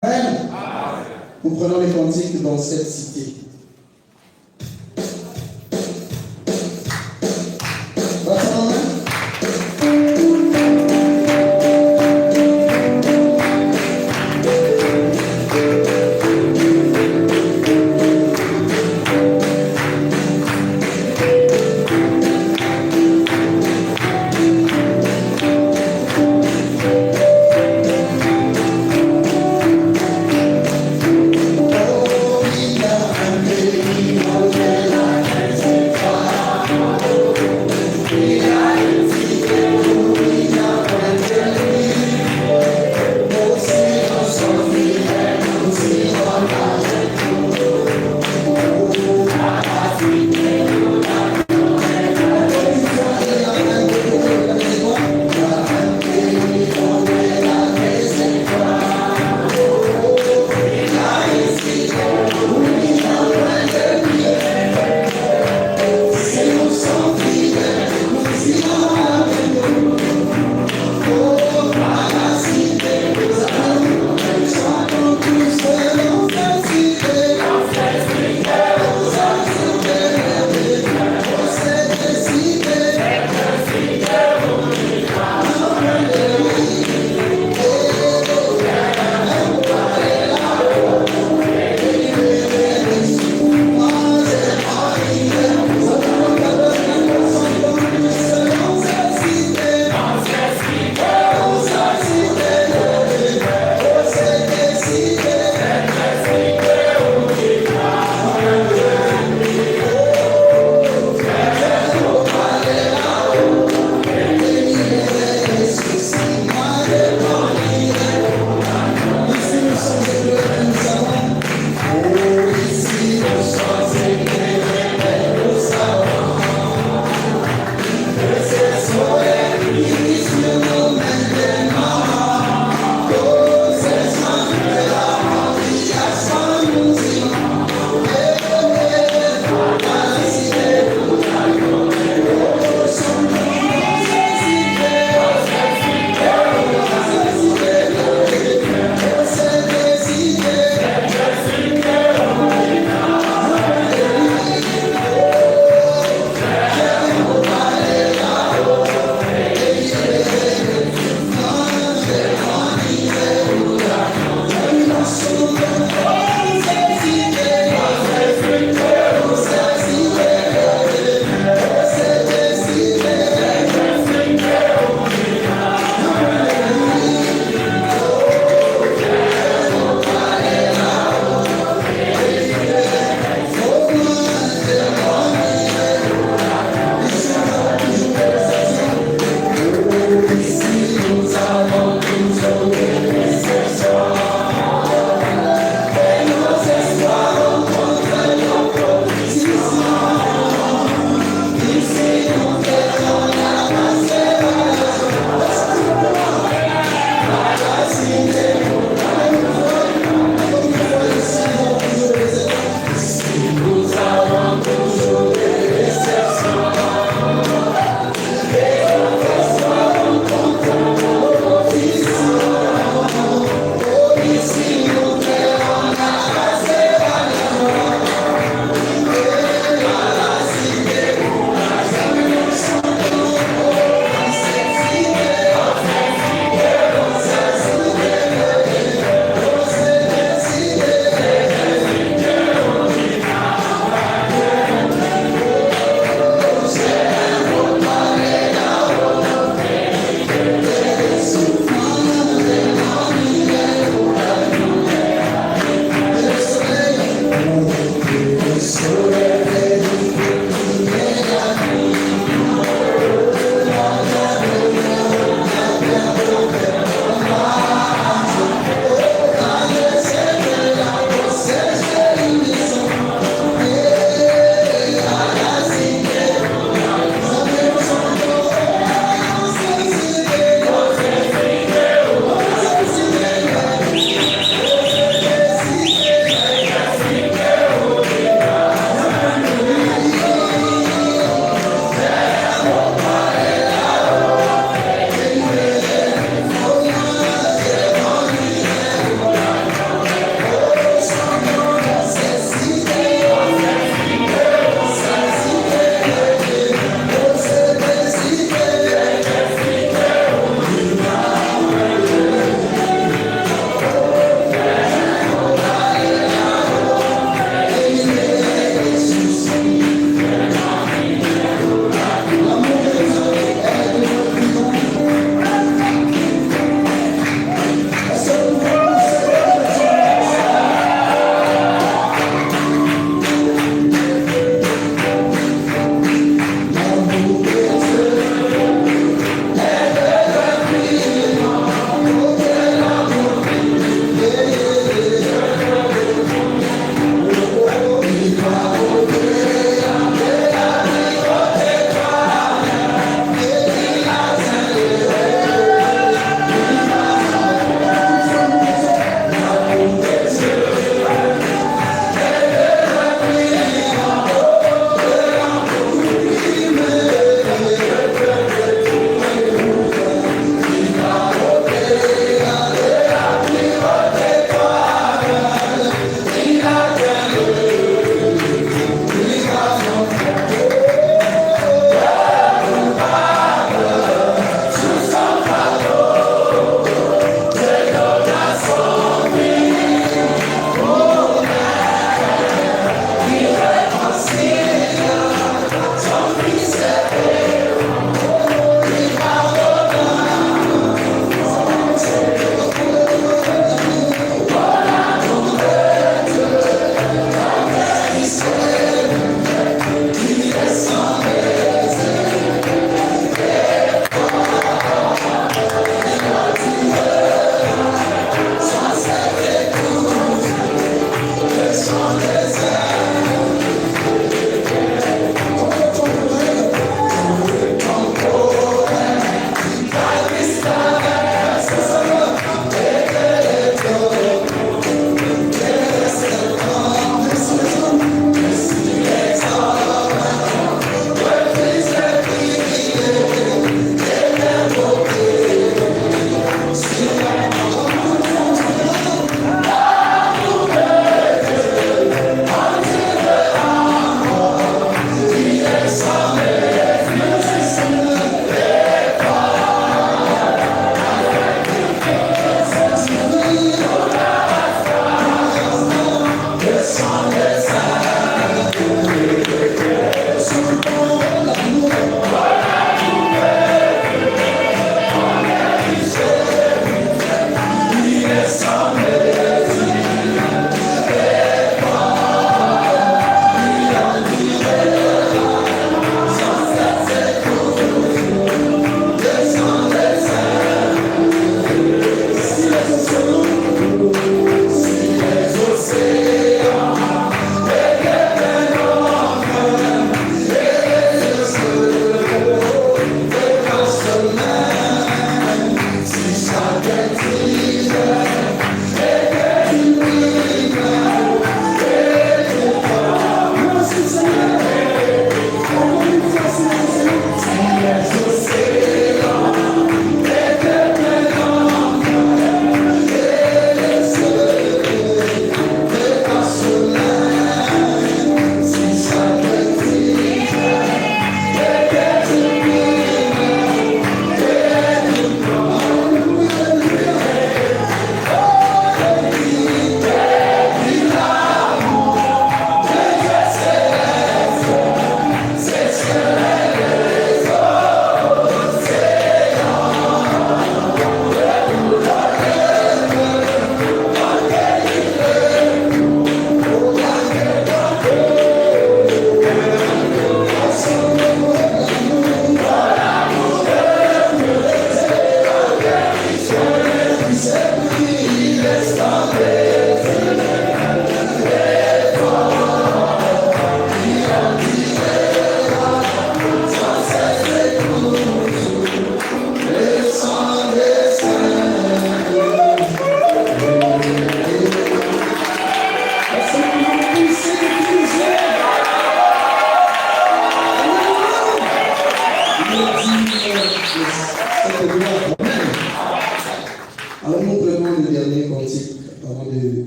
Amen. Nous prenons les cantiques dans cette cité. Oh,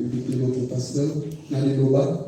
inviter notre pasteur, Naleloba.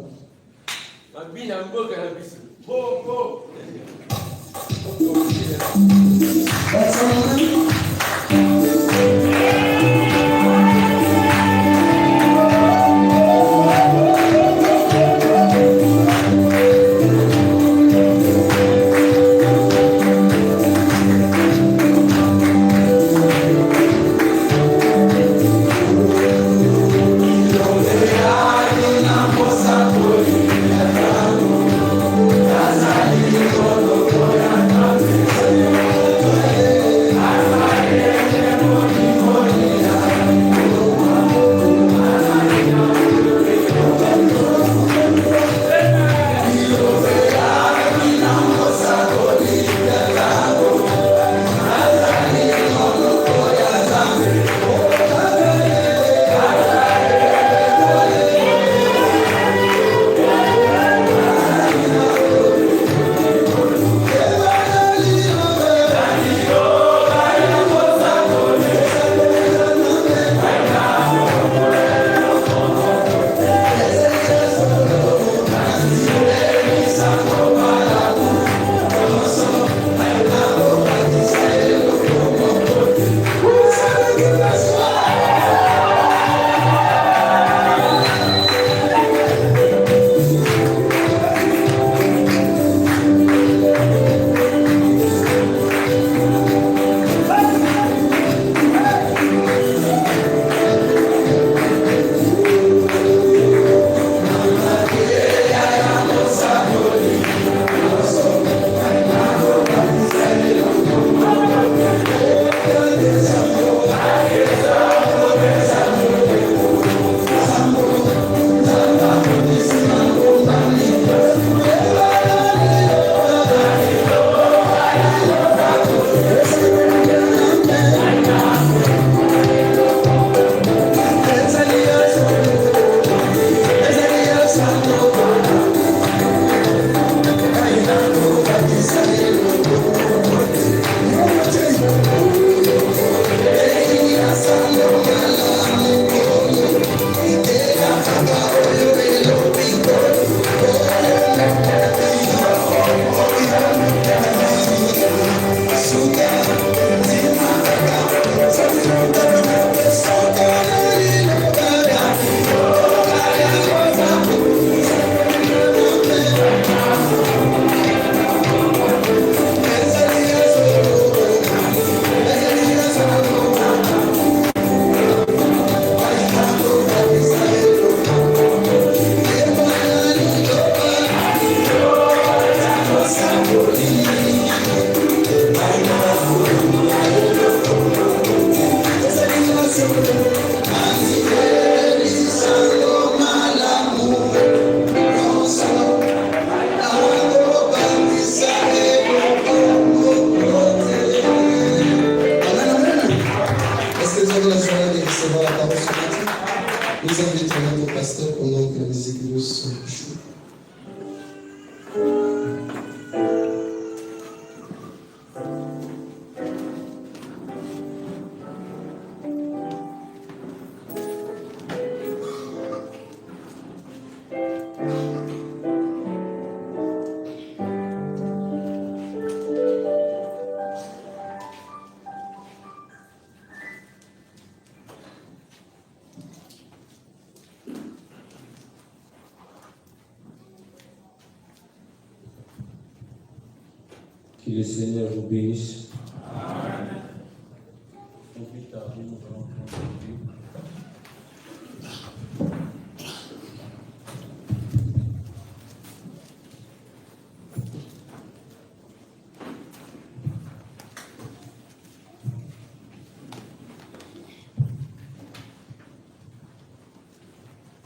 Que le Seigneur vous bénisse. Amen.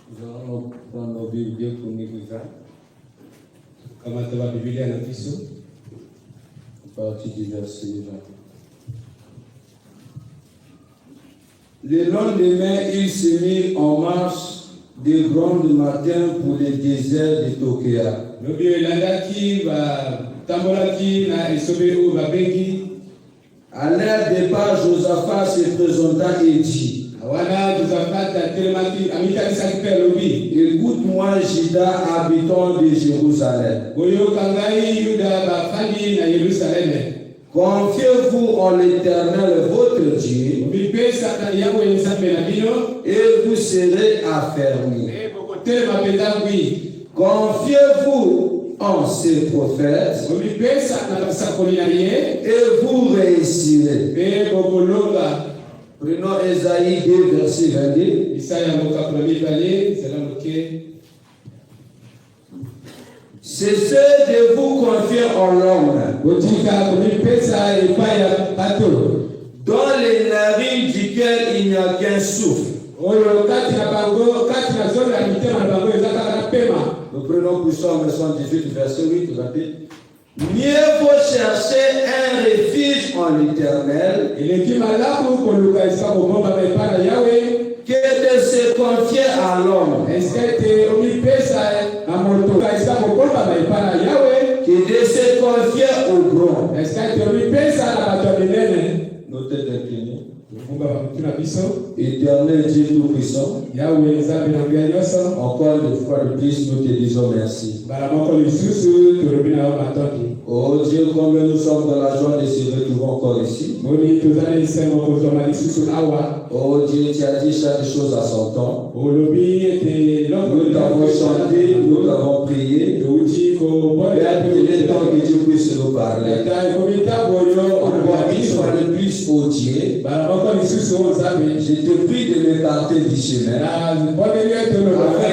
Nous allons prendre nos Bibles pour nous lire. Kama tava Biblia na kisu. À partir du verset 20. Le lendemain, il se mit en marche de grand matin pour le désert de Tokea. À leur départ, Josaphat se présenta et dit: Écoute-moi, Juda, habitant de Jérusalem. Confiez-vous en l'Éternel, votre Dieu, et vous serez affermis. Confiez-vous en ses prophètes, et vous réussirez. Prenons Ésaïe 2, verset 22. Cessez de vous confier en l'homme, dans les narines duquel il n'y a qu'un souffle. Nous prenons pour Psaume 118, verset 8, rapide. Mieux vaut chercher un refuge en l'Éternel que de se confier à l'homme, que de se confier au grand. Nos têtes inclinées. Éternel Dieu Tout-Puissant, encore une fois de plus, nous te disons merci. Oh Dieu, comme nous sommes dans la joie de se retrouver encore ici. Oh Dieu, tu as dit chaque chose à son temps. Nous t'avons chanté, nous t'avons prié. Et il est temps que Dieu puisse nous parler. Encore une fois de plus, oh Dieu, je te prie de m'écarter du chemin, afin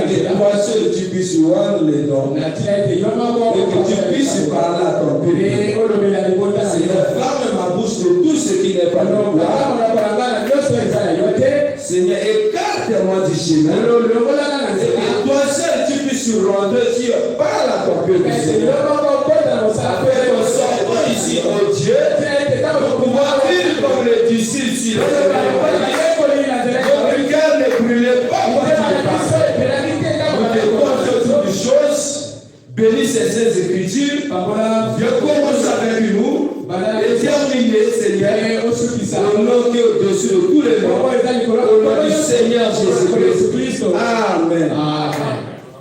que toi seul tu puisses rendre les dons, et que tu puisses parler à ton peuple. Seigneur, ferme ma bouche de tout ce qui n'est pas de toi. Seigneur, écarte-moi du chemin, et que toi seul tu puisses rendre, Dieu, parle à ton peuple. Seigneur, afin qu'on sorte ici, oh Dieu, pour pouvoir vivre comme les disciples sur le cœur ne brûlait pas. Nous te confions toutes les choses. Bénis ces écritures. Viens commencer avec nous. Et terminer, Seigneur, au nom qui est au-dessus de tous les noms. Au nom du Seigneur Jésus-Christ. Amen.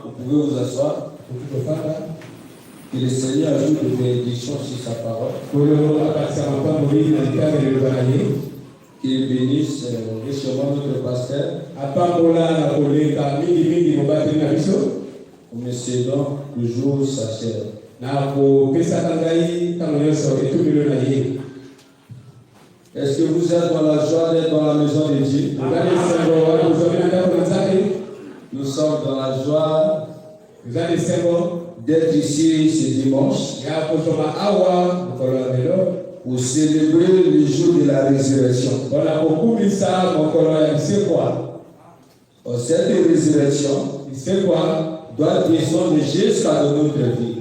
Vous pouvez vous asseoir. Que le Seigneur ajoute des bénédictions sur sa parole. Qu'il bénisse richement notre pasteur. Nous me cédons toujours sa chair. Est-ce que vous êtes dans la joie d'être dans la maison de Dieu? Nous sommes dans la joie d'être ici ce dimanche pour célébrer le jour de la résurrection. Cette résurrection doit descendre jusqu'à notre vie.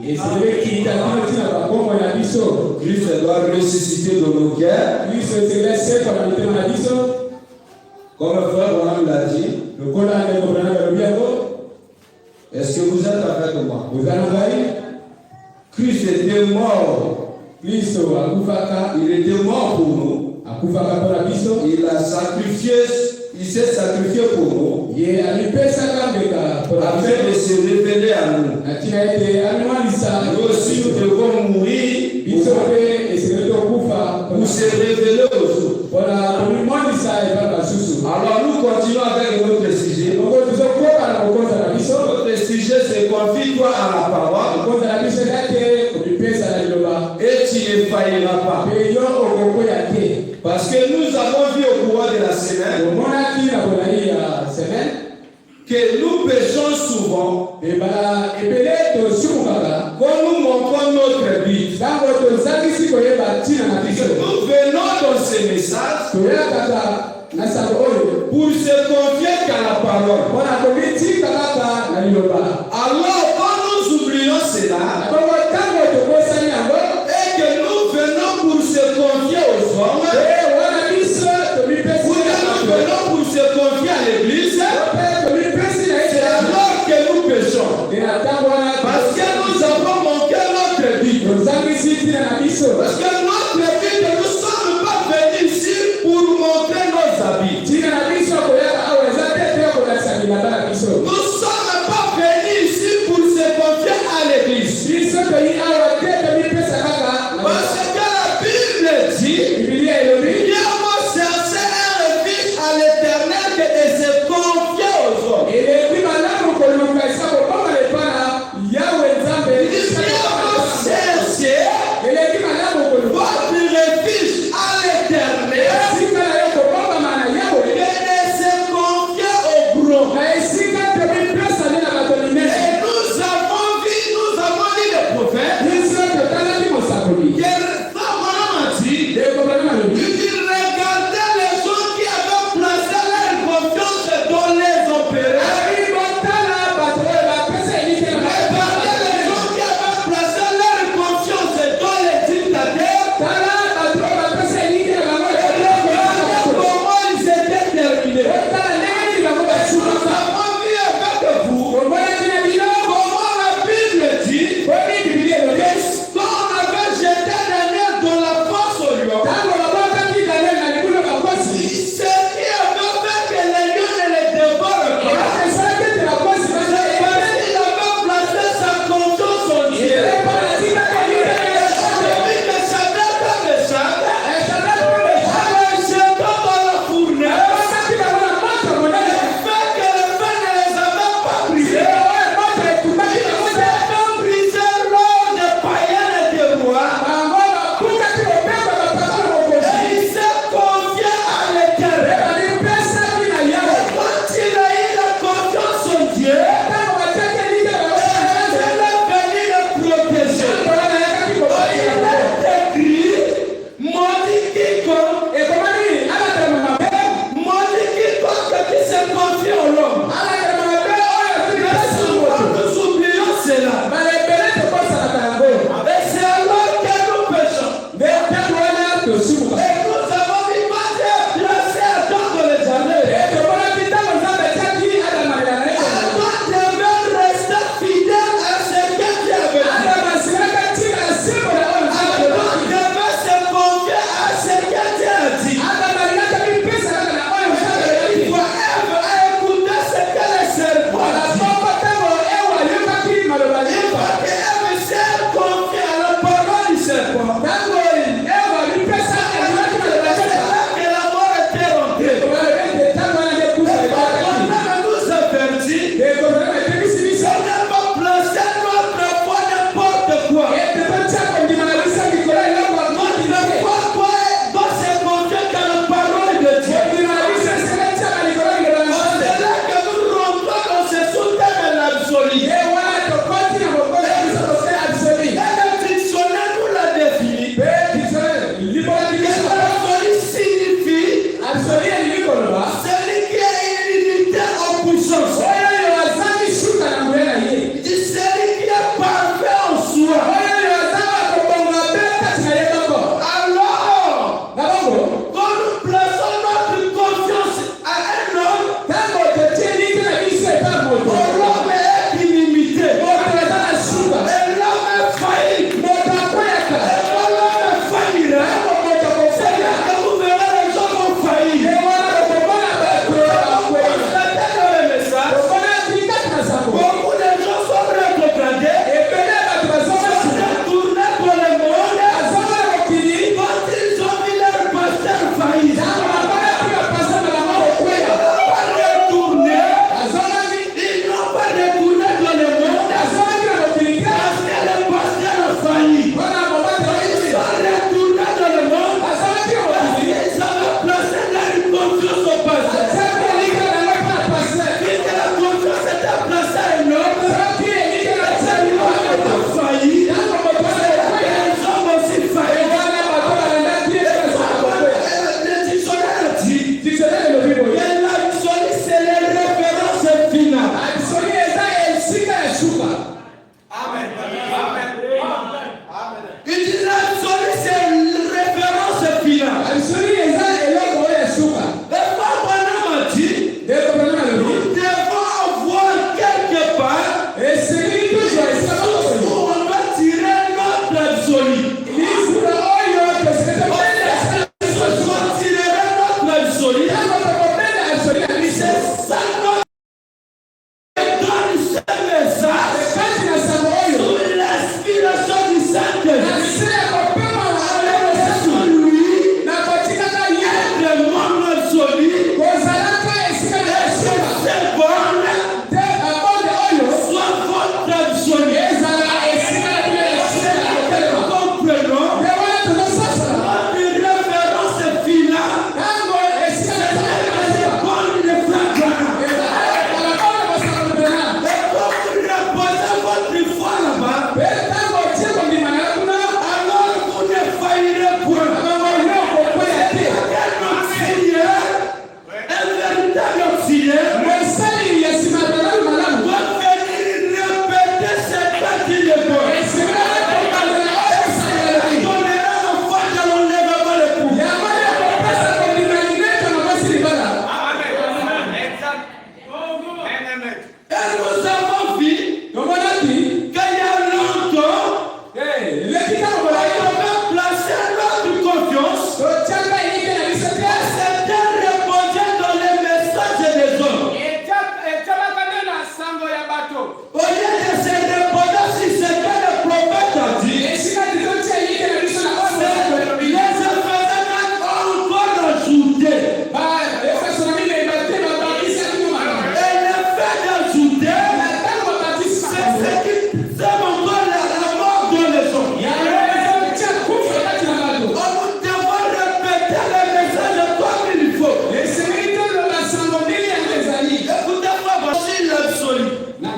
Christ doit ressusciter dans nos cœurs. Comme le frère Branham l'a dit. Est-ce que vous êtes avec moi? Christ était mort. Il était mort pour nous. Il a sacrifié. Il s'est sacrifié pour nous. Afin de se révéler à nous. Nous aussi nous devons mourir pour se révéler aux autres. Alors nous continuons avec notre sujet. Notre sujet c'est confie-toi à la parole et tu ne failliras pas. Parce que nous avons vu au cours de la semaine que nous péchons souvent quand nous manquons notre but. Nous venons dans ce message pour se confier qu'à la parole. Alors quand nous oublions cela et que nous venons pour se confier aux hommes, nous venons pour se confier à l'église, c'est alors que nous péchons. Parce que nous avons manqué notre but. Parce que notre but, nous ne sommes pas venus ici pour montrer nos habits.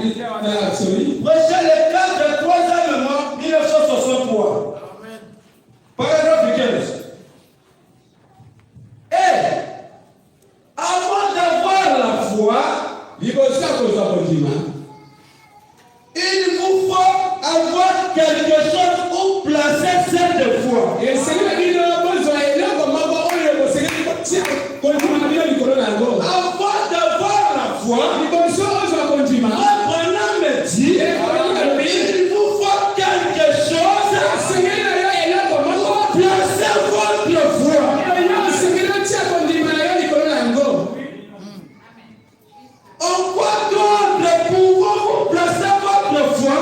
Prêchez les 4 3e mois 1963. Paragraphe 15. Et avant d'avoir la foi, il vous faut avoir quelque chose pour placer cette foi. Et avant d'avoir la foi, il vous faut quelque chose pour placer votre foi. En quoi d'autre pouvons-vous placer votre foi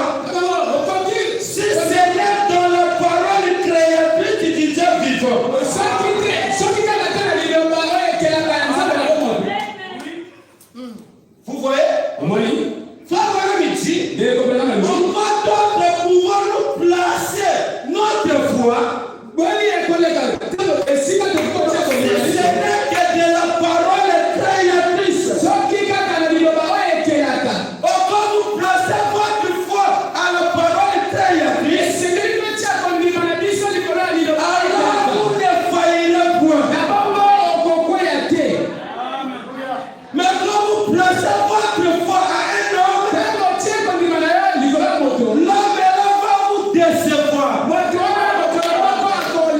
si ce n'est dans la parole créatrice du Dieu vivant? Vous voyez? En quoi d'autre pouvons-nous placer notre foi si ce n'est que de la parole créatrice? Pourquoi vous placez votre foi à la parole créatrice? Alors vous ne faillirez point. Mais quand vous placez votre foi à un homme, l'homme va vous décevoir.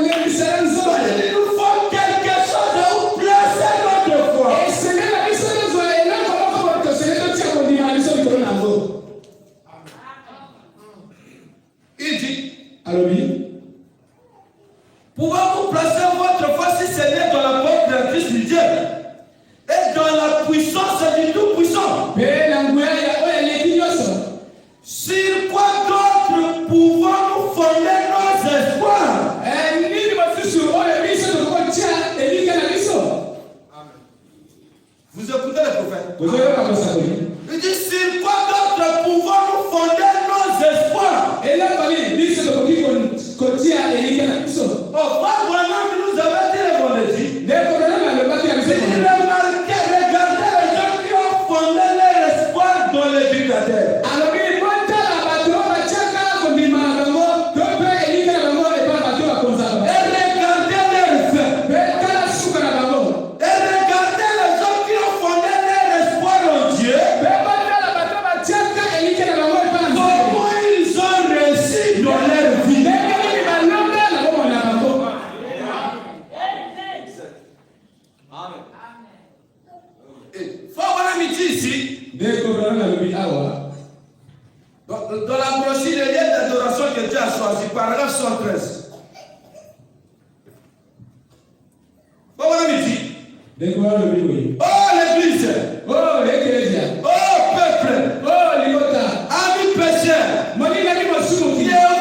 Il nous faut quelque chose où placer notre foi. Il dit, pouvez-vous placer votre foi si ce n'est dans la porte de Christ du Dieu et dans la puissance du Tout-Puissant? Sur quoi d'autre pouvons-nous fonder nos espoirs? Vous écoutez le prophète? Il dit, sur quoi d'autre pouvons-nous fonder nos espoirs? Oh, vraiment, nous avons dit le vendredi. Regardez les gens qui ont fondé leur espoir dans le dictateur. Dans la brochure, il y a d'adoration que Dieu a choisi, paragraphe 113. Bon, on a dit. Oh l'église. Oh peuple. Amis pécheurs. Et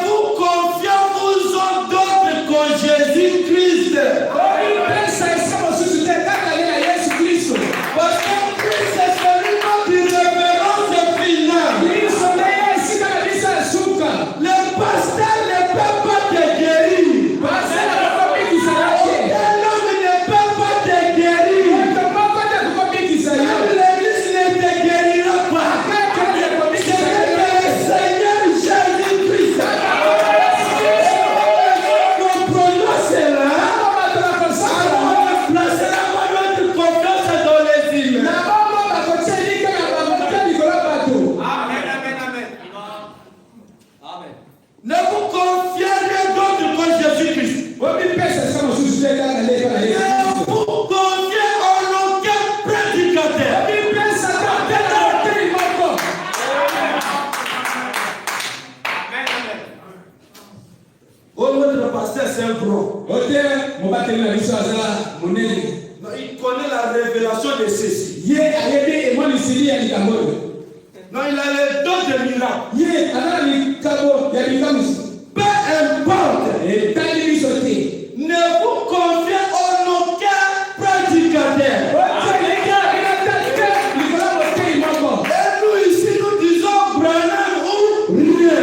vous confiant vous en d'autres qu'en Jésus-Christ. Parce que Christ est celui qui révérence finale. Le pasteur ne peut pas te guérir. Aucun homme ne peut pas te guérir. Même l'église ne te guérira pas. C'est le Seigneur Jésus-Christ. Comprenons cela. Alors on placera notre confiance dans les humains. Ne vous confiez rien d'autre qu'en Jésus-Christ. Ne vous confiez en aucun prédicateur. Oh, notre pasteur, c'est un gros. Non, il connaît la révélation de ceci. Non, il a le don de miracle. Peu importe. Ne vous confiez en aucun prédicateur. Et nous ici, nous disons Branham ou rien.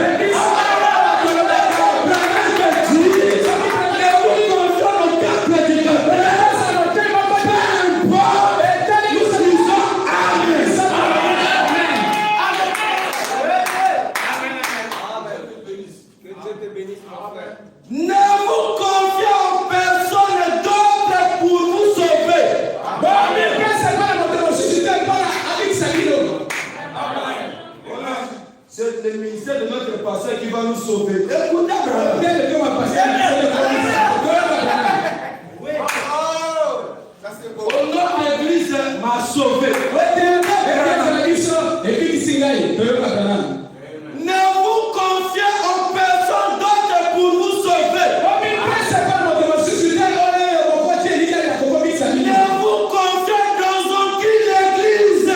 C'est le ministère de notre pasteur qui va nous sauver. Écoutez, au nom de l'église m'a sauvé. Ne vous confiez en personne d'autre pour vous sauver. Ne vous confiez dans aucune église.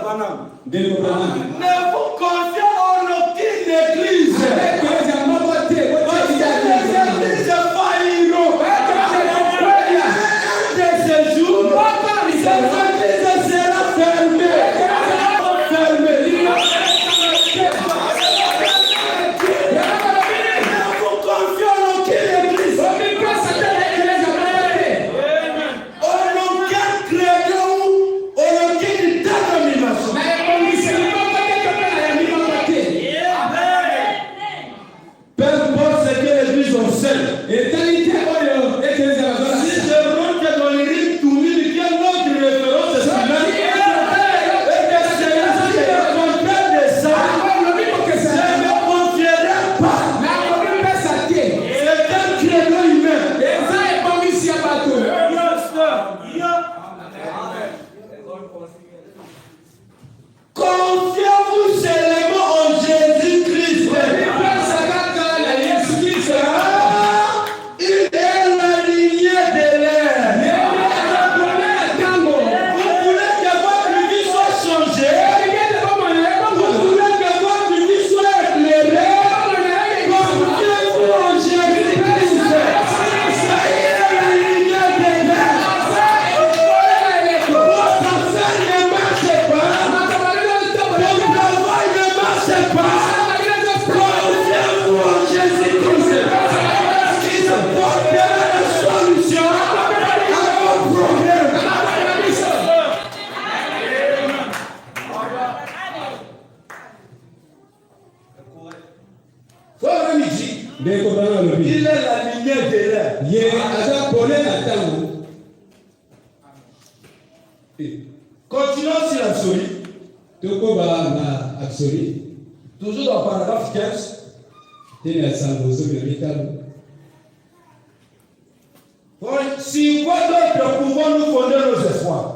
Amen. Ne vous confiez en aucune église. Confiez-vous seulement en Jésus-Christ. Il est la lignée de l'air. Vous voulez que votre vie soit changée? Vous voulez que votre vie soit éclairée? Confiez-vous en Jésus-Christ. Il est la lignée de l'air. Votre affaire ne marche pas. Confiez-vous en Jésus-Christ. Il portera la solution à vos problèmes. Il est la lumière de l'air. Continuons sur l'absolu. Toujours dans le paragraphe 15. Sur quoi d'autre pouvons-nous fonder nos espoirs?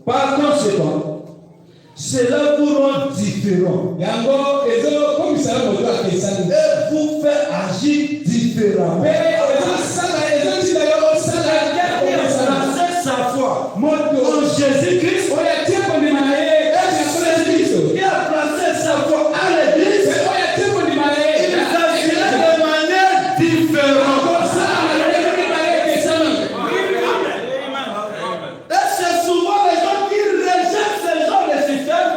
Par conséquent, cela vous rend différent et vous fait agir différemment. Sa foi en Jésus-Christ, qui a placé sa foi à l'église, il s'agirait de manière différente. Et c'est souvent les gens qui rejettent ce genre de système.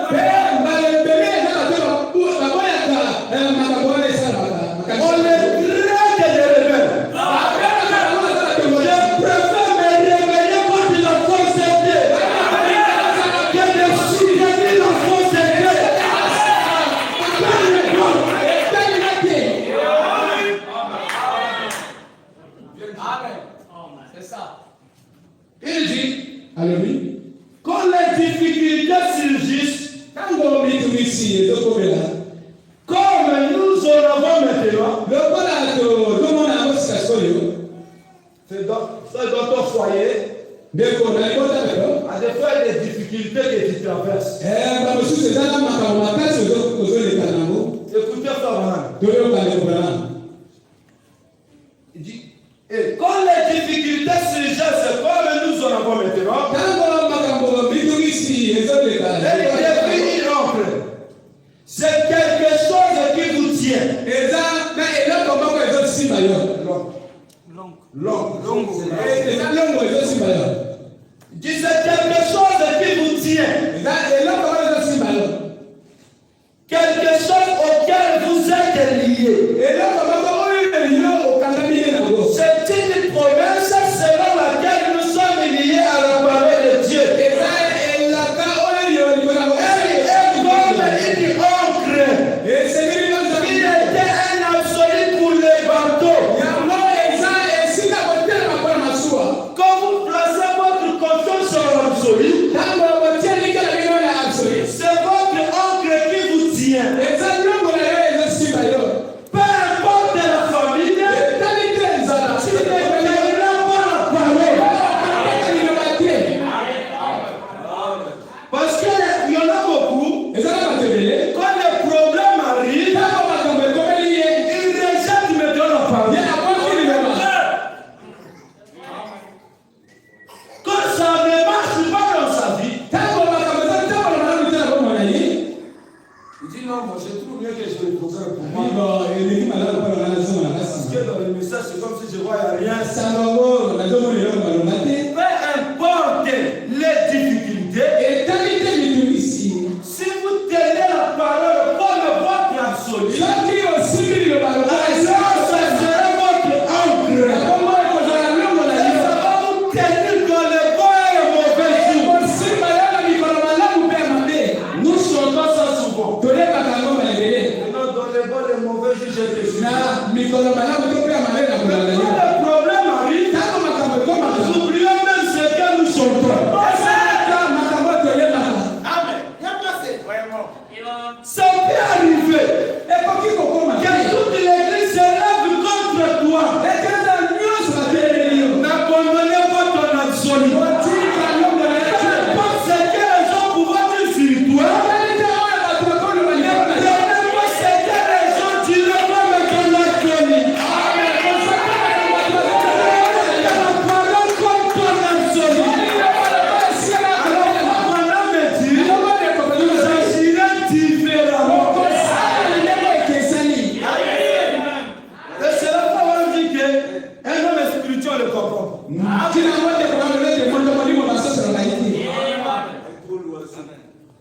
On les traite de rebelles. Je préfère me réveiller contre la fausseté que de soutenir la fausseté. Il dit, quand les difficultés surgissent, comme nous en avons maintenant, c'est dans ton foyer, à des fois il y a des difficultés que tu traverses. Écoutez ça, il dit, et quand les difficultés surgissent, c'est comme nous en avons maintenant, c'est quelque chose qui vous tient. Dis c'est quelque chose qui vous tient. Quelque chose auquel vous êtes liés. C'est une promesse selon laquelle nous sommes liés à la parole de Dieu. Elle est comme une encre. Il était un absolu pour les bateaux. Quand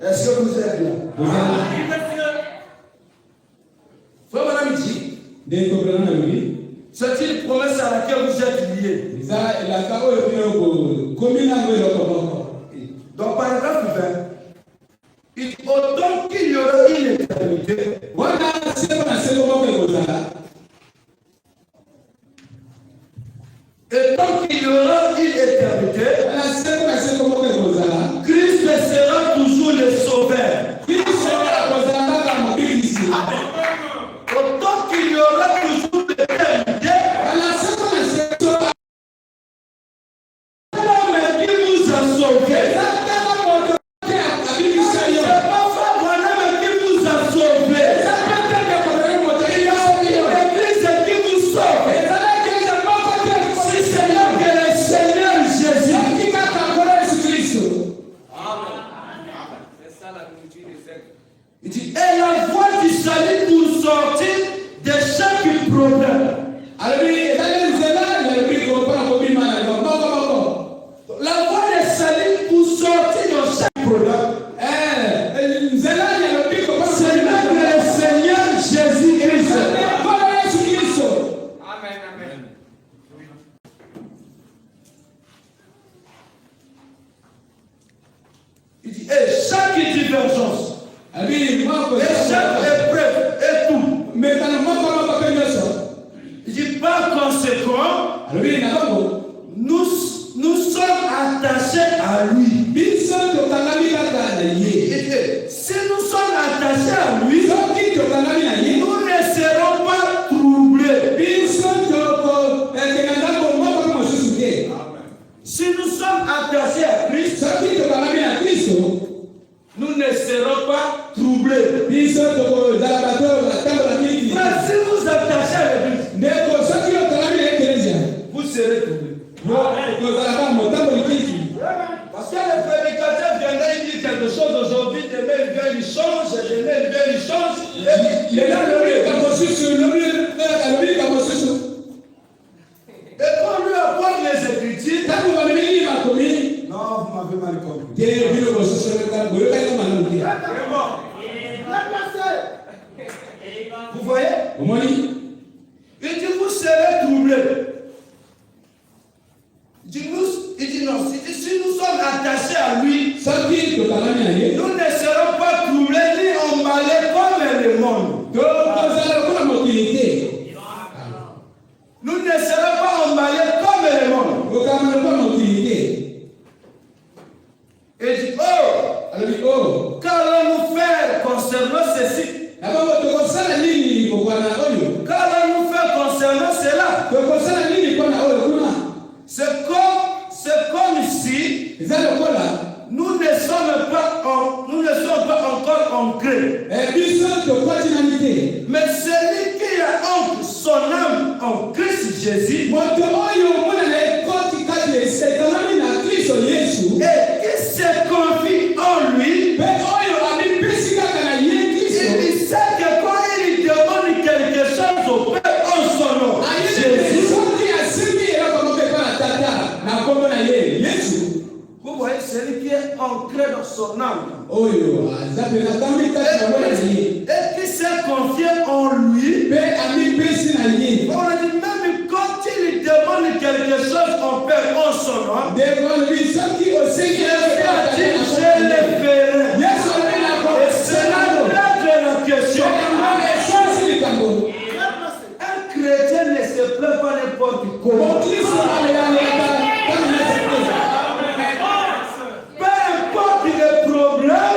Est-ce que vous êtes là? Frère Madame dit, c'est une promesse à laquelle vous êtes liés. Donc, paragraphe 20, il dit, autant qu'il y aura une éternité, et tant qu'il y aura une éternité, Christ sera toujours le sauveur. Autant qu'il y aura toujours l'éternité, l'homme qui vous a sauvé, c'est pas Frère qui vous a sauvé, l'Église qui vous sauve. Si c'est là que le Seigneur Jésus, il dit, et la voie du salut pour sortir de chaque problème. La voie du salut pour sortir de chaque problème. C'est là que le Seigneur Jésus-Christ. Amen, amen. Il dit, et chaque divergence, et chaque épreuve, et tout. Il dit, par conséquent, nous sommes attachés à lui. Il dit, si nous sommes attachés à lui, nous ne serons pas troublés. Si nous sommes attachés à Christ, nous ne serons pas troublés. Mais si vous attachez à l'Église, vous serez troublés. Parce que le prédicateur viendra, il dit quelque chose aujourd'hui, demain il vient, il change, demain il vient, il change. Et quand lui apprend les Écritures, non, vous m'avez mal compris. Vous voyez? Il dit, vous serez troublés. Il dit non, si nous sommes attachés à lui, nous ne serons pas troublés ni emballés comme le monde. Nous ne serons pas emballés comme le monde. Et dit, oh, qu'allons-nous faire concernant ceci? Qu'allons-nous faire concernant cela? C'est comme si nous ne sommes pas encore ancrés. Mais celui qui a son âme en Christ Jésus, et qui se confie en lui, il sait que quand il demande quelque chose au Père en son nom, vous voyez, celui qui est ancré dans son âme et qui s'est confié en lui, on a dit même quand il demande quelque chose au Père en son nom, je le ferai. Et c'est là de la question. Un chrétien ne se plaint pas n'importe comment. Peu importe le problème,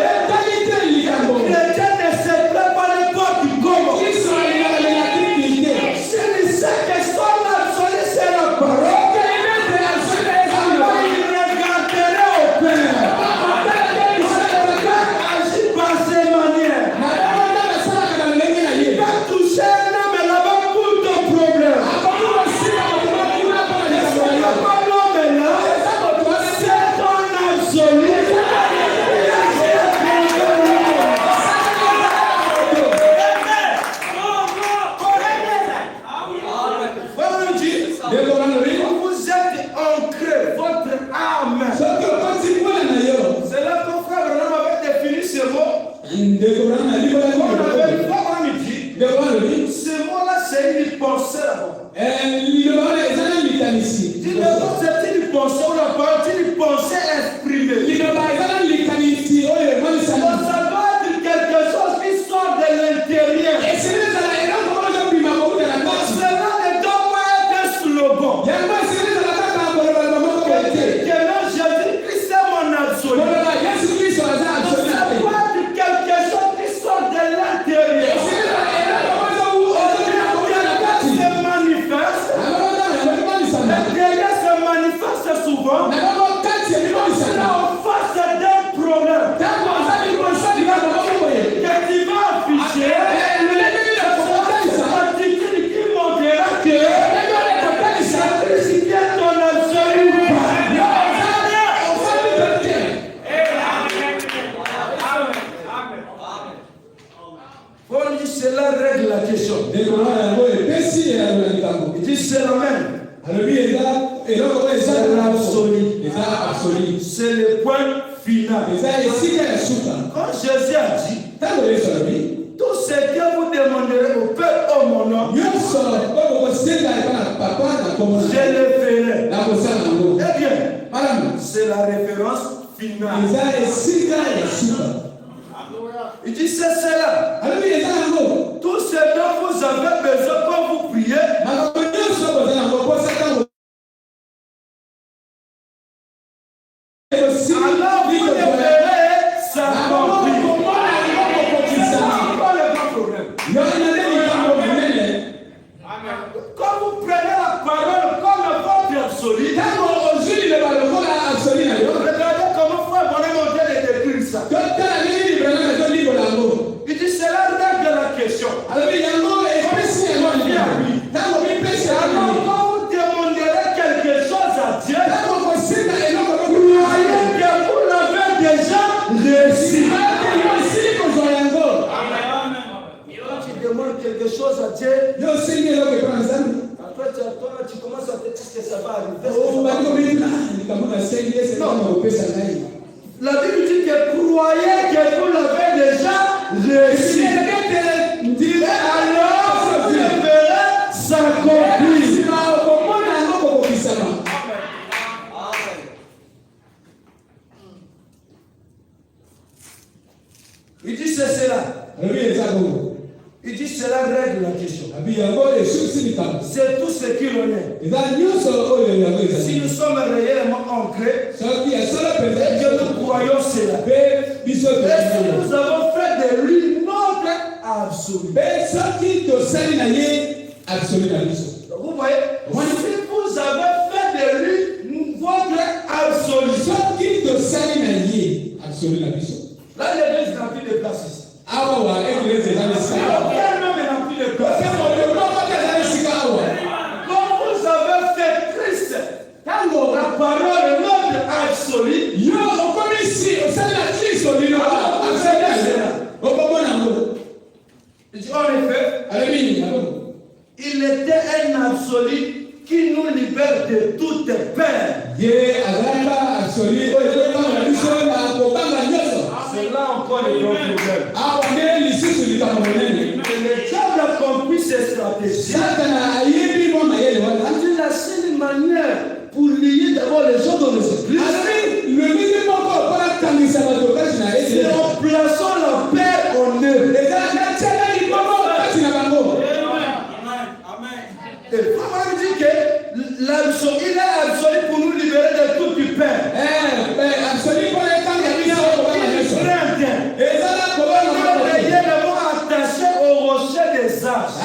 le chrétien ne se plaint pas n'importe comment. C'est ça que son absolu, c'est la parole. pensée ou la parole, une pensée exprimée. Ça doit être quelque chose qui sort de l'intérieur. Cela ne doit pas être un slogan. Jésus-Christ est mon absolu. Ça doit être quelque chose qui sort de l'intérieur. Se manifeste souvent là en face d'un problème que tu vas afficher l'attitude qui montrera que Jésus est ton absolu. Paul dit cela règle la question. Il dit c'est la même. C'est le point final. Quand Jésus a dit, tout ce que vous demanderez au Père en mon nom, je le ferai. Eh bien, c'est la référence finale. Il dit c'est cela. Tout ce dont vous avez besoin quand vous priez, alors vous le verrez s'accomplir. C'est pas le grand problème. Quand vous prenez la parole comme votre absolu, regardez comment Frère Bonnet Montel décrit ça. Il dit cela règle la question. Alors quand vous demanderez quelque chose à Dieu, croyez que vous l'avez déjà réussi. Quand tu demandes quelque chose à Dieu, après tu commences à te dire que ça va arriver. La Bible dit que croyez que vous l'avez déjà réussi. Alors vous le verrez s'accomplir. Il dit c'est cela. Il dit cela règle la question. C'est tout ce qu'il en est. Si nous sommes réellement ancrés, que nous croyons cela. Et si nous avons fait de lui notre absolu. Vous voyez, si vous avez fait de lui votre absolu. Là, l'église n'a plus de place ici. Aucun homme n'a plus de place. Quand vous avez fait Christ, la parole, notre absolu, en effet, il était un absolu qui nous libère de toute peine. C'est là encore le grand problème. Le diable a compris ses stratégies. La seule manière pour lier d'abord les gens dans les églises, c'est en plaçant la paix en eux. Et Frère dit que il est absolu pour nous libérer de toute peine. Attaché au rocher des âges.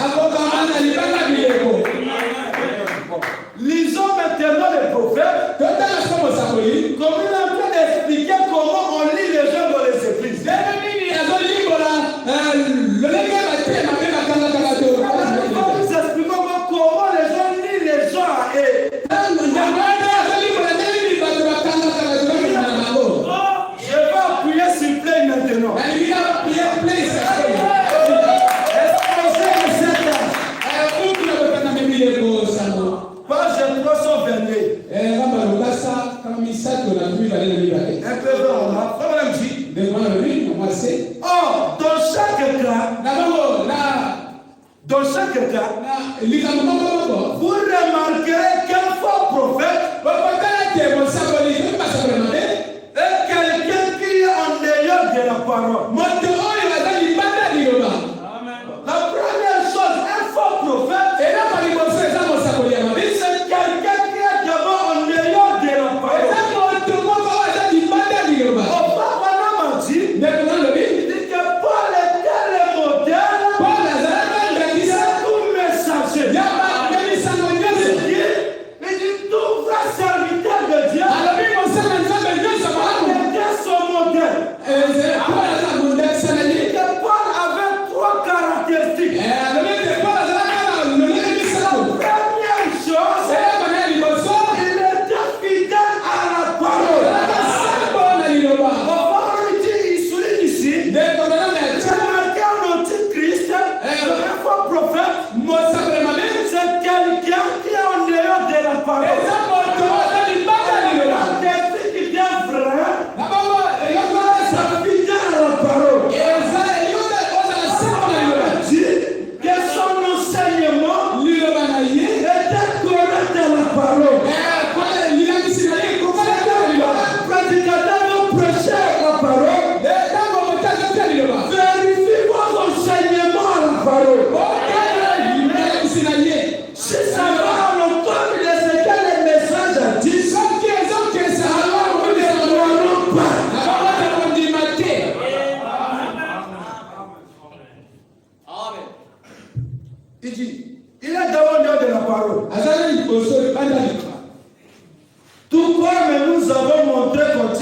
Lisons maintenant les prophètes. Comme il est en train d'expliquer comment on lit les gens dans les églises. Nous expliquons comment les gens lisent les gens et je vais appuyer sur play maintenant. Page 322. Un peu vers là. Or, dans chaque cas, vous remarquerez qu'un faux prophète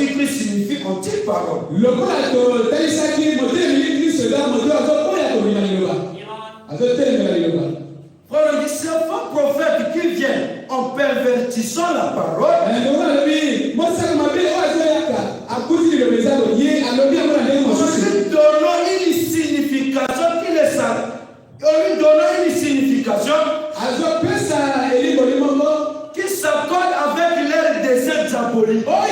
article signifie anti-parole. Le code de Taïsaki, modèle l'église, là, modèle à votre point, à Frère, il dit, c'est un faux prophète qui vient en pervertissant la parole. On lui donnant une signification qui les savent. On lui donnant une signification qui s'accorde avec leur désir diabolique. Quand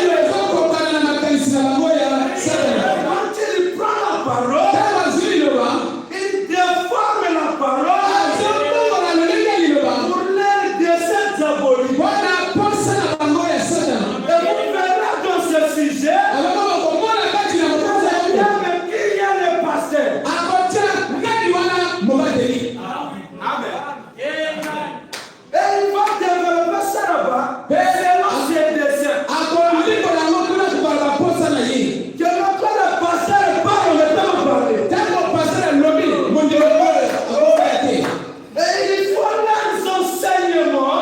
il prend la parole, il déforme la parole pour leur désir diabolique. Et vous verrez dans ce sujet, il y a le pasteur. Et il va développer ça là-bas. Selon ses desseins. Que le pasteur parle, le temps parler. Et il faut leurs enseignements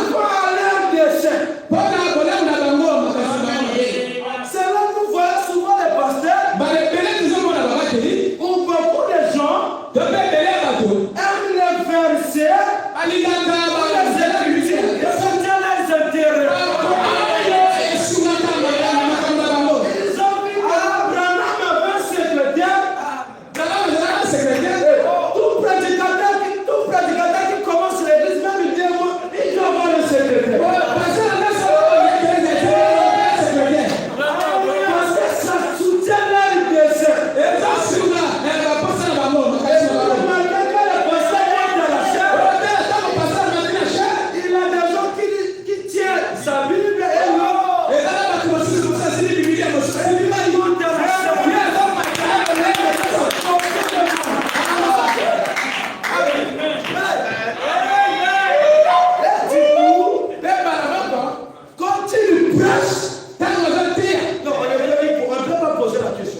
pour leur dessein. C'est là que vous voyez souvent les pasteurs où beaucoup de gens aiment les versets, les écritures, et soutiennent les intérêts. Ils ont vu Abraham avait un secrétaire. Tout prédicateur qui commence l'église, même il dit moi, il doit avoir un secrétaire. Parce que ça soutient leur dessein. Remarquez que le pasteur est dans la chair. Il a des gens qui tiennent sa Bible et l'autre. Ils montent dans la chair. Et du coup, quand il prêche, non, on ne peut pas poser la question.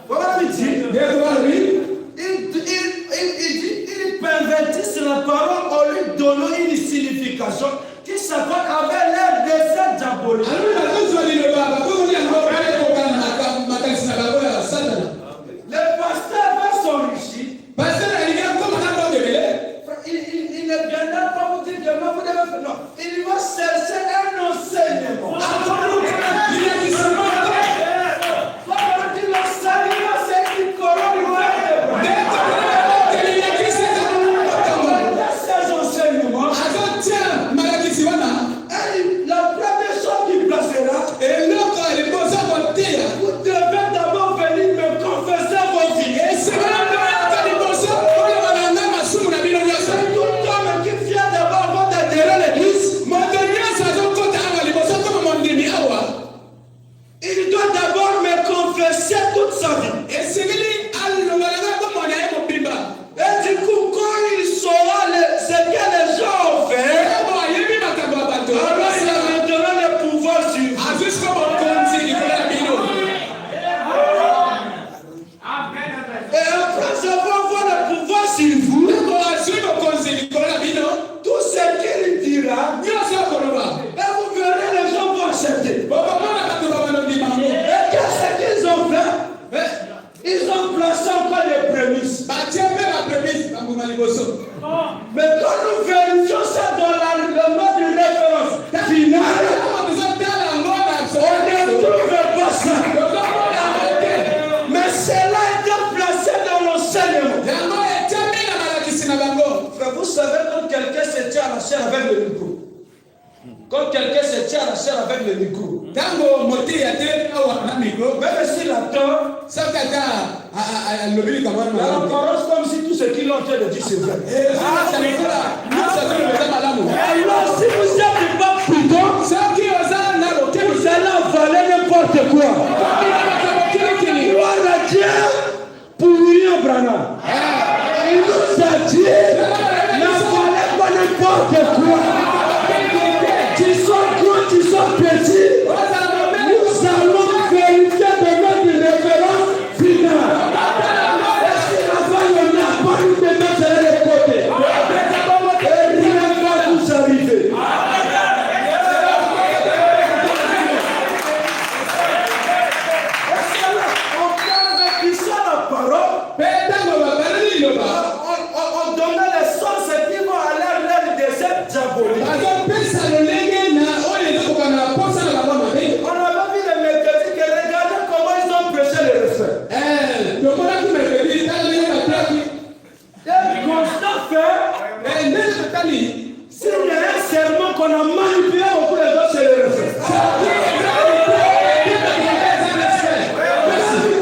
Voilà, il dit, il pervertit la parole en lui donnant une signification qui s'accorde avec leur dessein diabolique. Le pasteur va s'enrichir. Il ne viendra pas vous dire que vous devez faire. Non, il va chercher un enseignement. L'enseignement, c'est une colonne. Ces enseignements. Et la première chose qu'il placera, vous devez d'abord venir me confesser vos vies. Tout homme qui vient d'abord votre adhérer l'église, il doit d'abord me confesser toute sa vie. Et du coup, quand il saura ce que les gens ont fait, alors il a maintenant le pouvoir sur vous. Et après avoir le pouvoir sur vous, tout ce qu'il dira, et vous verrez, les gens vont accepter. Et qu'est-ce qu'ils ont fait? Ils ont placé encore les prémices. Mais quand nous vérifions ça dans le mode de référence finale, on ne trouve pas ça. Mais cela est placé dans l'enseignement. Frère, vous savez, quand quelqu'un se tient à la chair avec le micro, avec le micro, même s'il attend, la parole comme si tout ce qu'il a en train de dire c'est vrai. Alors si vous n'êtes pas prudent, vous allez avaler n'importe quoi. Gloire à Dieu pour William Branham. Il nous a dit, n'avalez pas n'importe quoi. Tu sois grand, tu sois petit, nous allons vérifier de notre référence finale. Est-ce qu'il a pas le n'a pas eu de mettre de l'autre côté? Et rien va S'il y a un serment qu'on a manipulé beaucoup les autres, c'est le respect.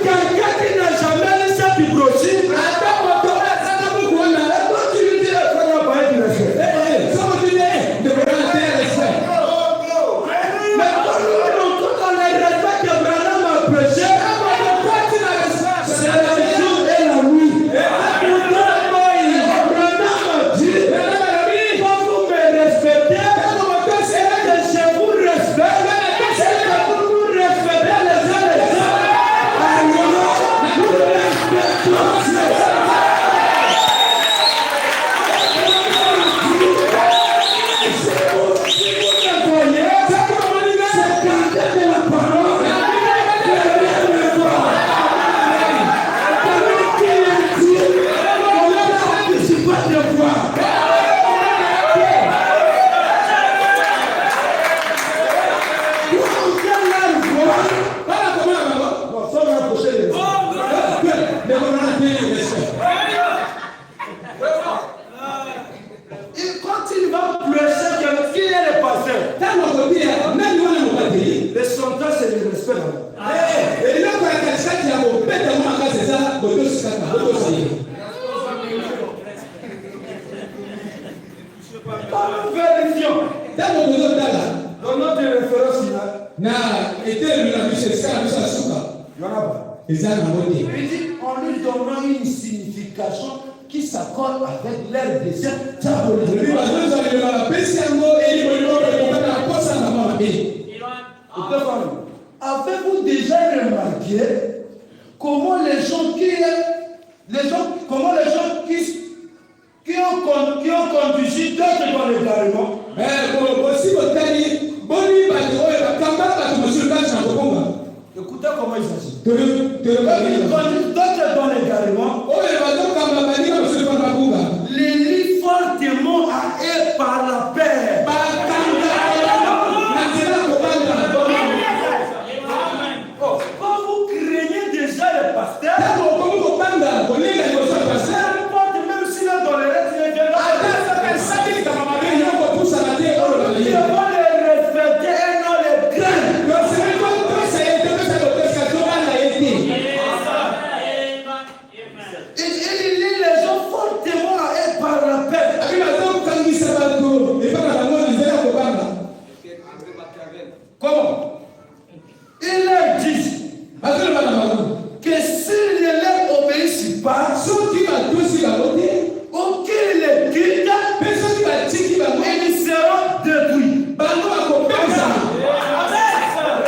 Quelqu'un qui n'a jamais laissé du brochure, le sondage, c'est le respect. Vérifions. Dans notre référence, il y en a pas. Il dit en lui donnant une signification qui s'accorde avec l'air désir. Avez-vous déjà remarqué comment les gens qui ont conduit d'autres dans l'égarement? Écoutez comment il s'agit. Ils conduisent d'autres dans l'égarement. Les lits fortement à eux par la paix. Quand vous craignez déjà le pasteur, même s'il est dans les rêves, il est là. Il va les respecter et non les craindre. Il lit les gens fortement à eux par la paix. Comment? Il leur dit que s'ils ne leur obéissent pas, ou qu'ils les quittent, ils seront détruits.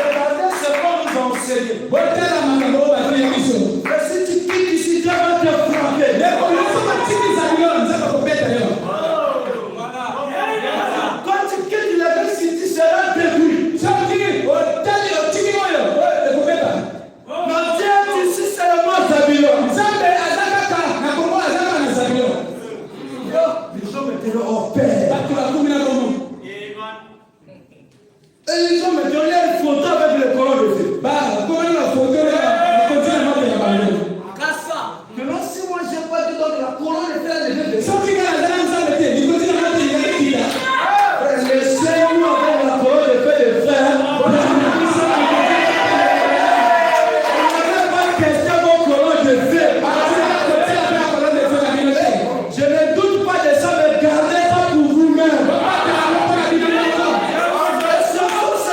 Regardez ce qu'on nous enseigne. Et si tu quittes ici, Dieu va te frapper. Quand tu quittes l'église, tu seras détruit. Non, Dieu, tu sais seulement Zabylon. Les gens mettront hors paix. Et les gens mettront leur photo avec le colon de feu. Maintenant, si moi je n'ai pas dit donc la colonne de feu, laissez-nous avec la colonne de feu de frère. Je ne doute pas de ça, mais gardez ça pour vous-même. Ce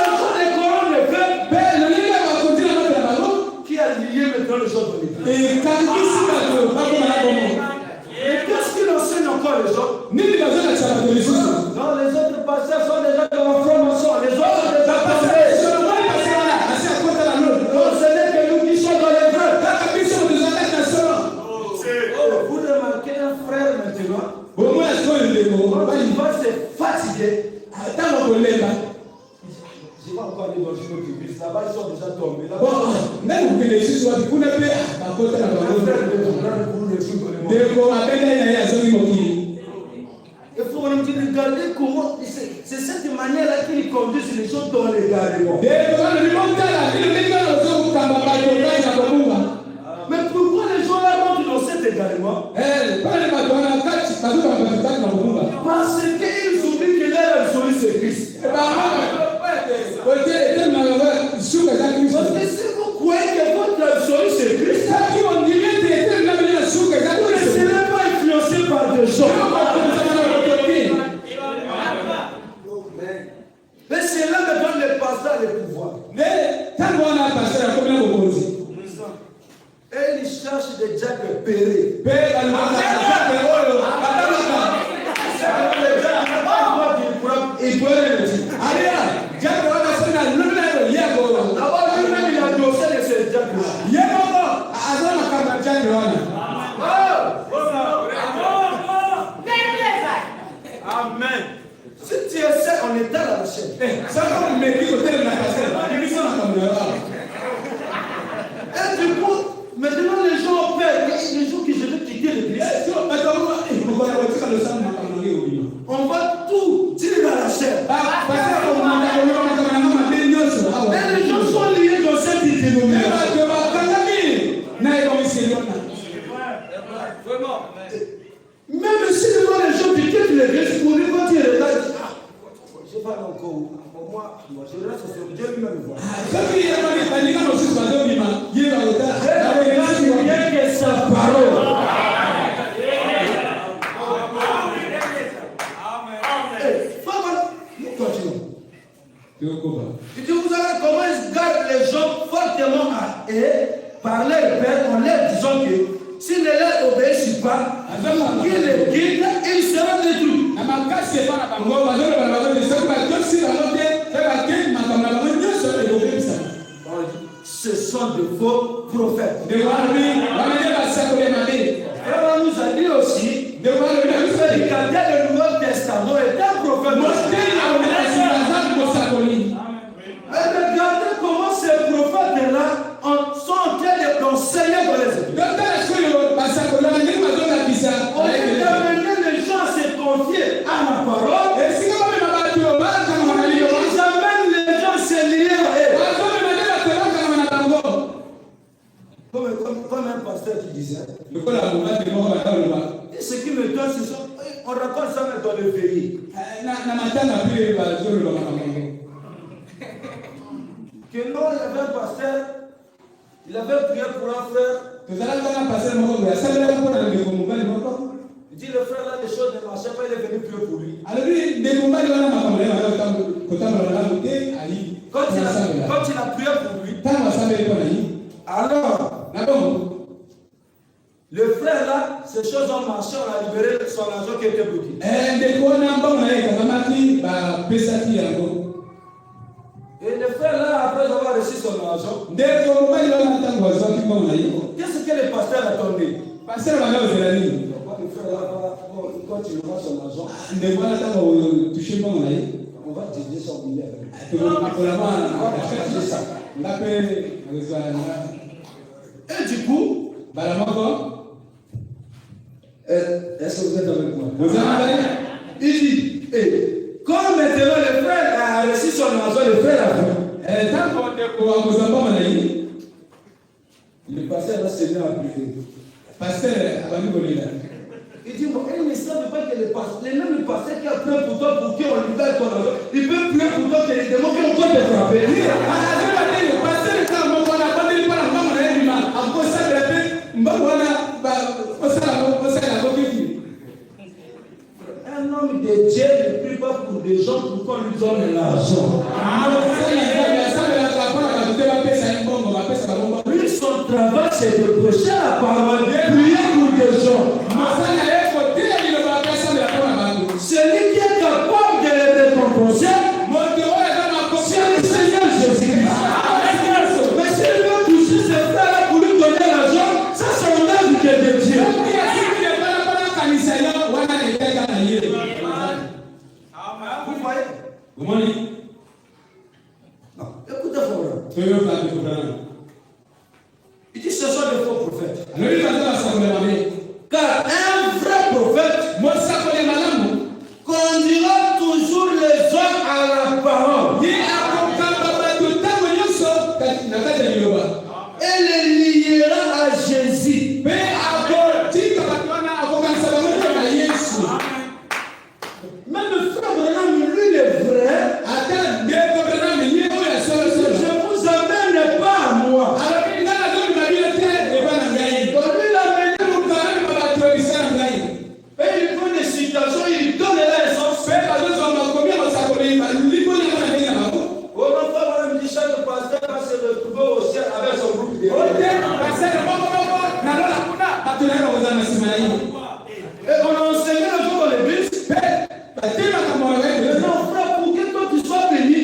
sont des colonnes de feu qui a lié maintenant les autres. Et qu'est-ce qu'il enseigne encore les autres? Non, les autres pasteurs sont déjà dans la formation. Les autres sont déjà passés. Non, ce n'est que nous qui sommes dans les vœux. Vous remarquez un frère maintenant, il va se fatiguer. Je vais encore aller dans une autre église. Là-bas, ils sont déjà tombés. Il faut regarder comment. C'est cette manière-là qu'ils conduisent les gens dans les garements. Mais pourquoi les gens là montent dans cet égarement? Parce que pasteur a le pouvoir. Et il cherche des diacres pérés. Il peut le dire. D'abord, lui-même, il a dossé de ces diacres-là. Amen. Si tu essaies, on étale la chaîne. Et du coup, maintenant les gens ont peur. Les gens qui je vais quitter l'église. On va tout dire à la chaîne. Et les gens sont liés dans cette dénomination. Même si les gens qui quittent l'église, pour lui, quand ils regardent, je vais encore où? Moi, je reste sur Dieu lui-même. Rien que sa parole. Nous continuons. Tu dis, vous savez comment ils gardent les gens fortement à eux, par leur père, en leur disant que si ne leur obéissent pas, qu'ils les guident, ils seront détruits. Ce sont de faux prophètes. On nous a dit aussi, le prédicateur du Nouveau Testament est un prophète. Mais regardez comment ces prophètes-là sont en train d'enseigner dans les églises. On a amené les gens à se confier à la parole. Ils amènent les gens à se lier à eux. Comme un pasteur qui disait. Et ce qui me donne, c'est ça. On raconte ça dans le pays. Que non, il y avait un pasteur, il avait prié pour un frère. Il dit le frère là, les choses ne marchaient pas, il est venu prier pour lui. Quand il a prié pour lui, alors, le frère là, ces choses ont marché, on a libéré son argent qui était bloqué. Et le frère là, après avoir reçu son argent, qu'est-ce que le pasteur a tombé? Le frère là, il continuera son argent. On va diviser son billet. Et du coup, est-ce que vous êtes avec moi? Il dit, comme maintenant le frère a reçu son argent, le frère a fait. Le pasteur va se mettre à prier. Il dit, bon, il ne savent pas que les mêmes pasteurs qui a prié pour toi, pour qui on libère ton argent, il peut prier pour toi que les démons qui ont toi de frapper. Un homme de Dieu ne prie pas pour des gens pour qu'on lui donne l'argent. Lui, son travail, c'est de prêcher la parole, de prier pour des gens. Celui qui est capable de les récompenser, c'est le Seigneur Jésus-Christ. Mais s'il veut toucher ce frère pour lui donner l'argent, ça c'est un œuvre de Dieu. Vous voyez? Non, écoutez Florent. Il dit ce sont des faux prophètes. Car un vrai prophète conduira toujours les hommes à la parole. Et les liera à Jésus. Même le frère Branham, lui, il est vrai. Non, frère, pour que toi tu sois béni,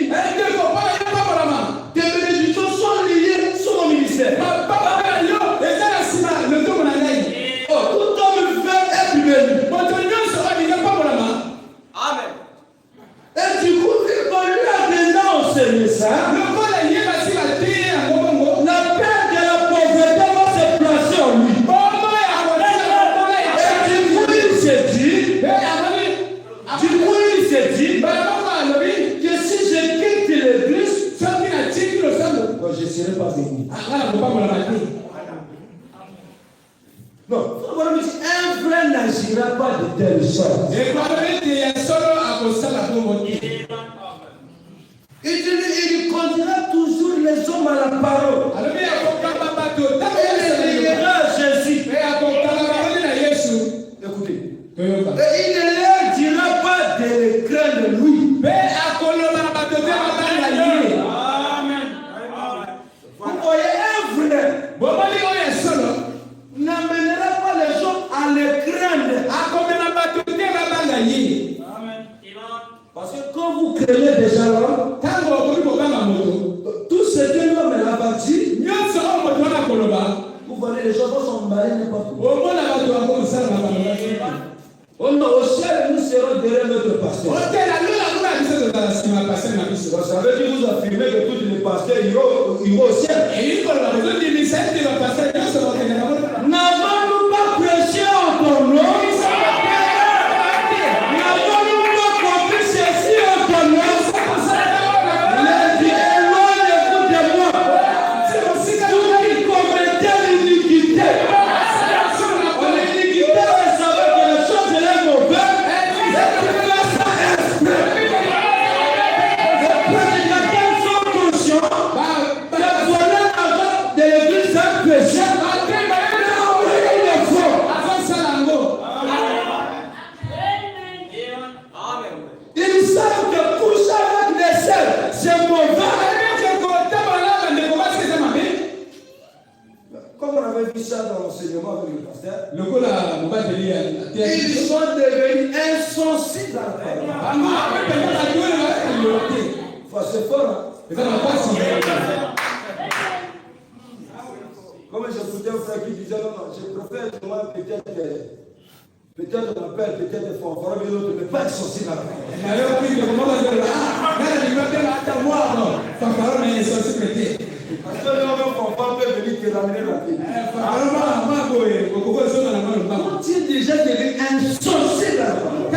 tes bénédictions sont liées sur mon ministère. Oh, tout homme veut être béni. Amen. Et du coup, quand lui a déjà enseigné ça, la peur de la pauvreté va se placer en lui. Et du coup, il s'est dit, que si je quitte l'église, je ne serai pas béni. Non, un vrai n'agira pas de telle sorte. Il conduira toujours les hommes à la parole. Il lira Jésus. Écoutez. Et il ne leur dira pas de le craindre lui. Vous voyez, un vrai n'amènera pas les gens à le craindre. Parce que quand vous craignez déjà l'homme, tout ce que l'homme a bâti, vous voyez, les gens vont s'emballer n'importe où. Oh non, au ciel, nous serons derrière notre pasteur. Ça veut dire vous affirmez que tous les pasteurs iront au ciel. N'avons-nous pas prêché en ton nom? N'avons-nous pas compris ceci en ton nom? Il a dit, éloignez-vous de moi. Vous qui commettez l'iniquité. L'iniquité, vous savez que les choses sont mauvaises. Les prédicateurs sont conscients que voler l'argent de l'église est un péché. Ils savent que coucher avec les sœurs, c'est mauvais. Comme on avait vu ça dans l'enseignement avec le pasteur, ils sont devenus insensibles à la parole. C'est fort. Comme j'écoutais un frère qui disait, non, je préfère moi peut-être mon père, peut-être fort, mais l'autre, mais pas insensible à la parole. Parce que l'homme enfant peut venir te ramener la vie. Quand tu es déjà devenu insensible à la parole,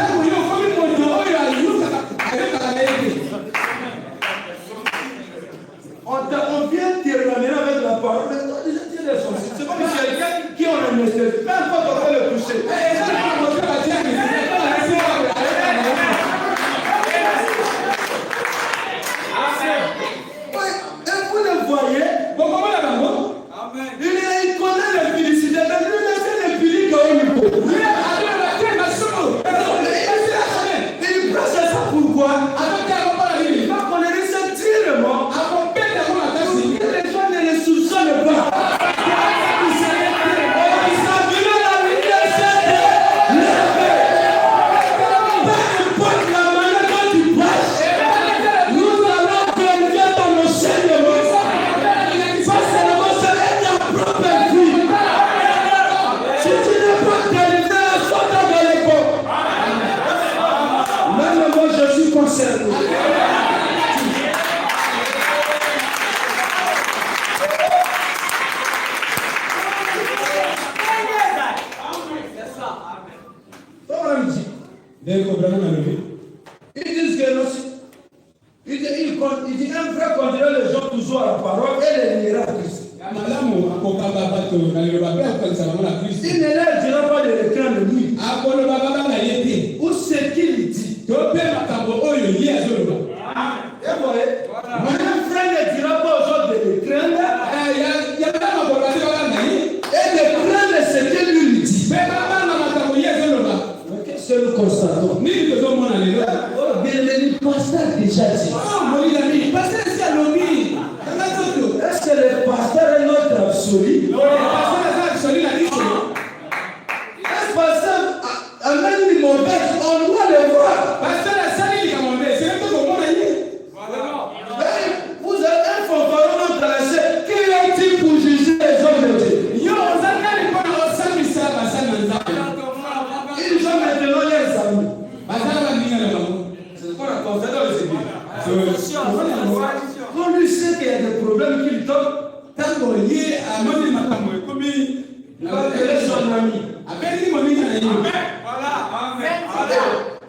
on vient te ramener avec la parole, mais toi déjà tu es insensible. C'est comme quelqu'un qui en anesthésie, même pas qu'on va le toucher. Vous le voyez, il connaît les publicités, mais lui, c'est les publics au niveau. Il prend ça pourquoi? Il va connaître ce tirement pour que les gens ne le soupçonnent pas. Ils disent que non, il dit un vrai conduira les gens toujours à la parole et les liera à Christ. Il ne leur dira pas de le craindre lui. Ou ce qu'il dit. Et voyez, un frère ne dira pas aux autres de le craindre et de craindre ce qu'il lui dit. C'est le constatant. Bien le pasteur déjà dit. Est-ce que le pasteur est notre absolu? Un pasteur amène une mauvaise, on doit le voir.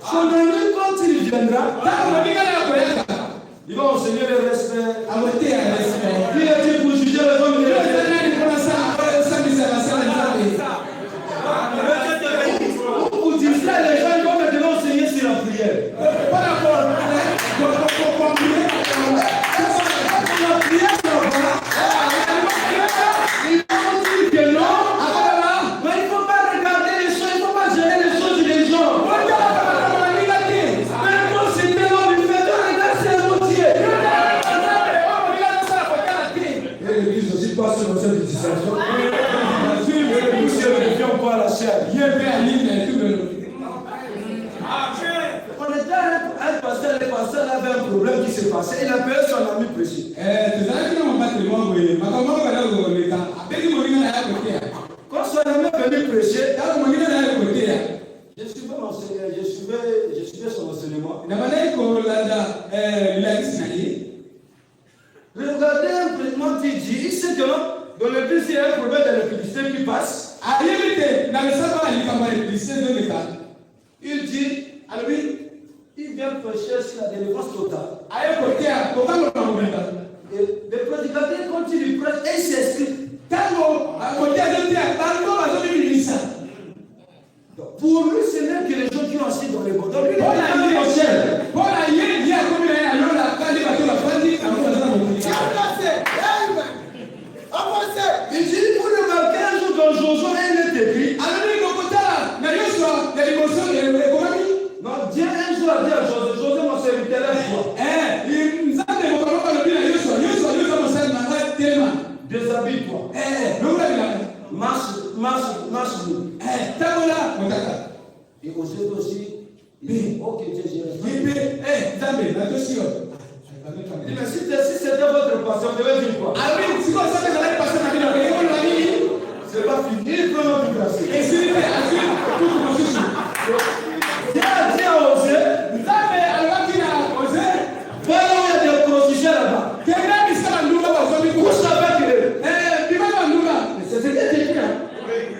Son ami, quand il viendra, il va enseigner le respect. Il a dit pour juger les hommes. Pour dire ça, les gens vont maintenant enseigner sur la prière. La prière, ça va. Il faut dire que non. Mais il ne faut pas regarder les choses, il ne faut pas gérer les choses des gens. Même quand c'est un homme, il fait de regarder ses motiers. Et l'église aussi passe dans cette utilisation. Monsieur ne vient pas à la chair. On était un pasteur, le pasteur avait un problème qui s'est passé. Il a payé son ami prêcher. Quand son ami est venu prêcher, je suivais son enseignement. Regardez un président qui dit, il sait que dans l'église, il y a un problème de l'électricité qui passe. Il dit, il vient prêcher sur la délivrance totale. Et le prédicateur, quand il prêche, il s'inscrit. Pour lui, ce n'est que les gens qui ont assis dans les bancs. Donc, il est il dit, vous remarquez un jour dans Josué, il est écrit. Non, Dieu un jour a dit à Josué, Josué mon serviteur, lève-toi. Déshabille-toi. Marche. Et Josué aussi, il dit, ok, Dieu, j'ai mais si c'était votre passion, vous devez dire quoi? C'est pas fini, il peut nous placer. Dieu a dit à Osée, voilà où il y a des prostituées là-bas. Couche avec eux. C'est ce qui est écrit.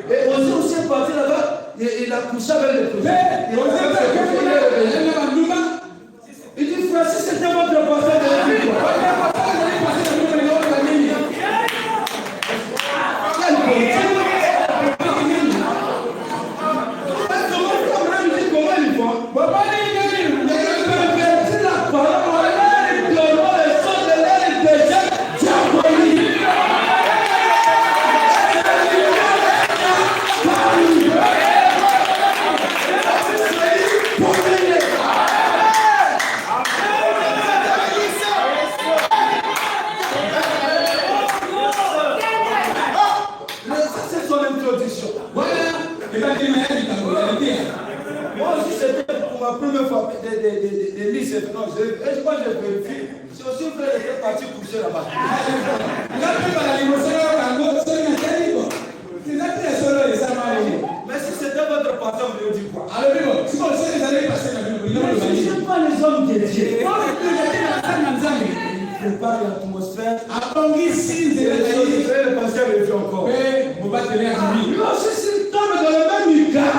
Et Osée aussi est parti là-bas, il a couché avec les prostituées. Il dit, frère, si c'était votre passion, vous devez dire quoi? Moi aussi, c'était pour ma première fois des listes. Non, je crois que j'ai vérifié. C'est aussi vrai que j'étais parti coucher là-bas. Mais si c'était votre passion, vous devez dire quoi? Je n'aime pas les hommes de Dieu. Je prépare l'atmosphère. Le pasteur le fait encore. Lui aussi, c'est tombe dans le même cas.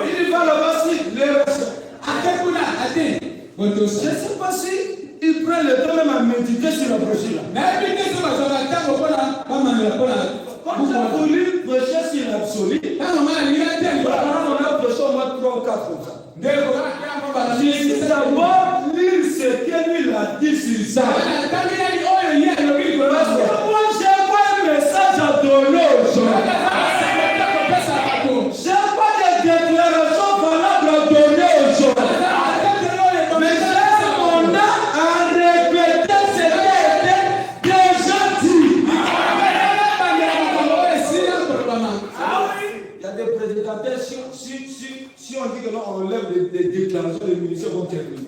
Il va là-bas si les restes. Je ne sais pas si il prend le temps même à méditer sur la brochure. Quand tu as voulu prêcher sur l'absolu, on a prêché au moins 3 ou 4 comme ça. C'est d'abord lire ce que lui a dit sur ça. Parce que moi j'ai pas un message à donner aux gens. J'ai pas de déclaration valable à donner aux gens. Mais j'ai mon âme à répéter ce qui a été déjà dit. Il y a des prédicateurs, si on dit que non, on enlève des déclarations de munitions, vont terminer.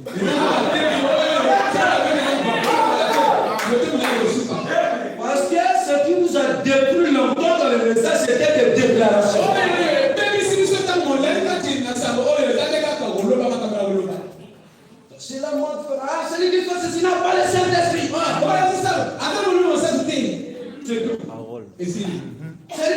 Parce que ce qui nous a détruit longtemps dans le message, c'était des déclarations. C'est la mode. Ah, celui qui fait ceci n'a pas le Saint-Esprit. C'est tout. Celui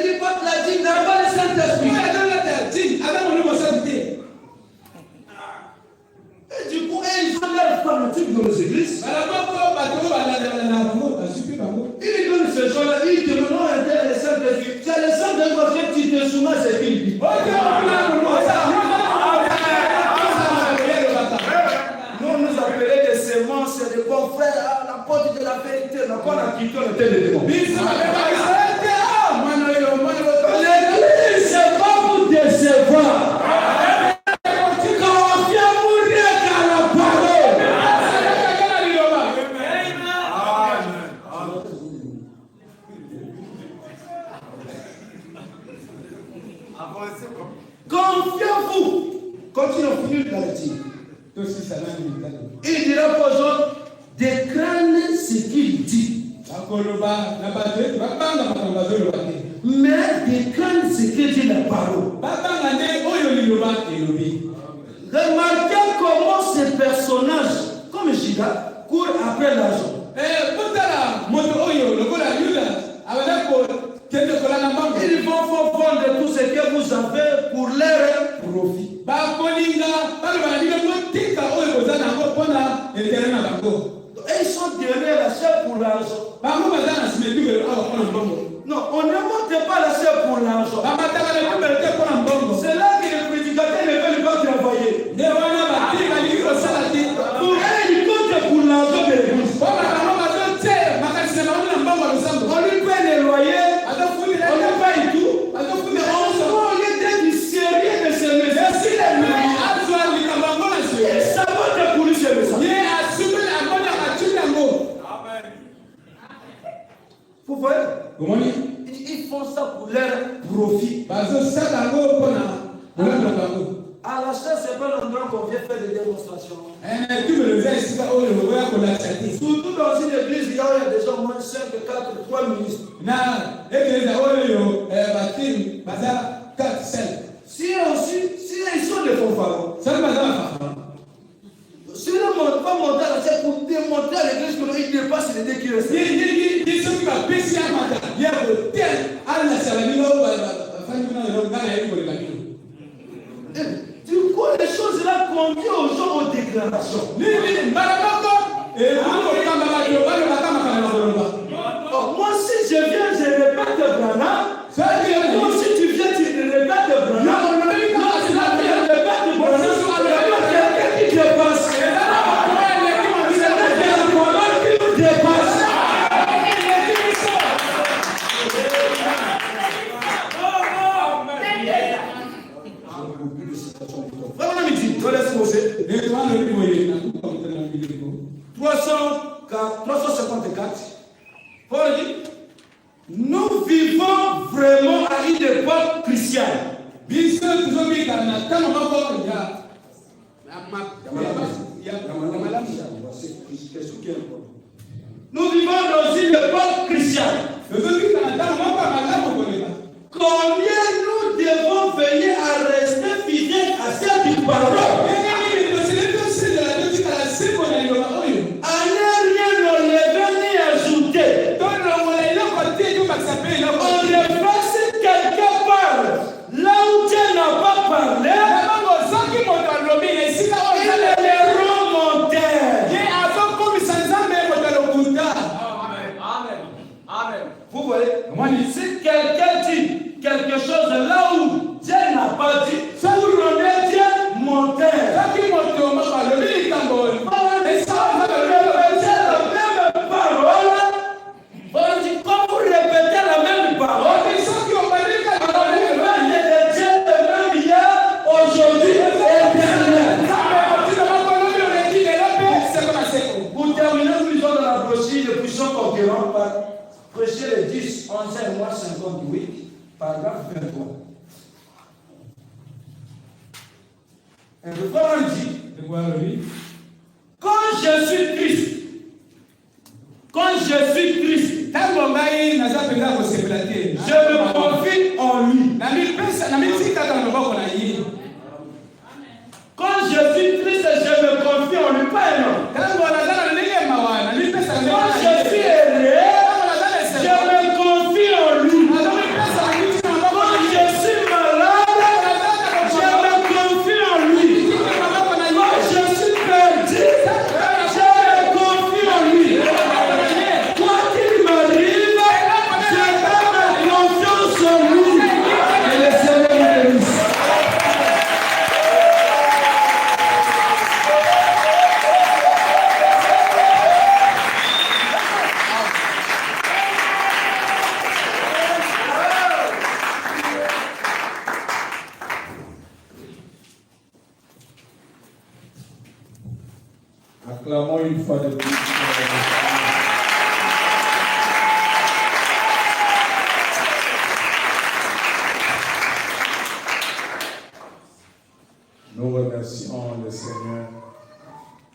de Souma, c'est qui dit? Nous nous appelons des semences, des confrères, la porte de la vérité, n'a pas la quitté le tel de démon. L'église, c'est pas pour décevoir. Confiez-vous. Continue à finir la lecture. Il dira aux gens de craindre ce qu'il dit. Mais de craindre ce que dit la parole. Remarquez comment ce personnage, comme Judas, court après l'argent. Ils vont vendre tout ce que vous avez pour leur profit. Et ils sont derrière la chair pour l'argent. Non, on ne monte pas la chair pour l'argent. C'est là que les prédicateurs ne veulent pas travailler. Pour eux, ils comptent pour l'argent de l'église. On lui paie les loyers, on lui paye tout. Mais on est du sérieux de ce message. Ça va te courir ce message. Vous voyez? Ils font ça pour leur profit. À la chaise, c'est pas l'endroit qu'on vient faire des démonstrations. Surtout dans une église, il y a déjà au moins 5, 4, 3 ministres. Si ils sont des fanfarons, si on ne monte pas monter à la chaise pour démontrer à l'église qu'il dépasse les deux qui restent. Du coup, les choses là conduisent aux gens aux déclarations. Moi, si je viens, je répète Branham. Moi, si tu viens, tu répètes Branham. Moi, si tu répètes Branham, il y a quelqu'un qui dépasse. C'est la parole qui nous dépasse. Vraiment, il dit, je laisse poser. 354. Paul dit, nous vivons vraiment à une époque chrétienne. Nous vivons dans une époque chrétienne. Combien nous devons veiller à rester fidèles à cette parole? À ne rien enlever ni ajouter. On repasse quelque part là où Dieu n'a pas parlé. Il est le remonter. Vous voyez? Si quelqu'un dit quelque chose là où Dieu n'a pas dit, ça vous remet Dieu monter. Quand vous répétez la même parole, Dieu le même hier, aujourd'hui et éternel. Pour terminer, nous lisons dans la brochure de puissants concurrents par prêcher les 10, 11 mois 58, paragraphe 23. Un refrain dit, quand je suis Christ, je me confie en lui. Quand je suis Christ, je me confie en lui, pas un homme. Quand je suis erré, je me confie en lui. Quand je suis malade, je me confie en lui. Quand je suis perdu, je me confie en lui. Quoi qu'il m'arrive, je mets ma confiance Acclamons une fois de plus. Nous remercions le Seigneur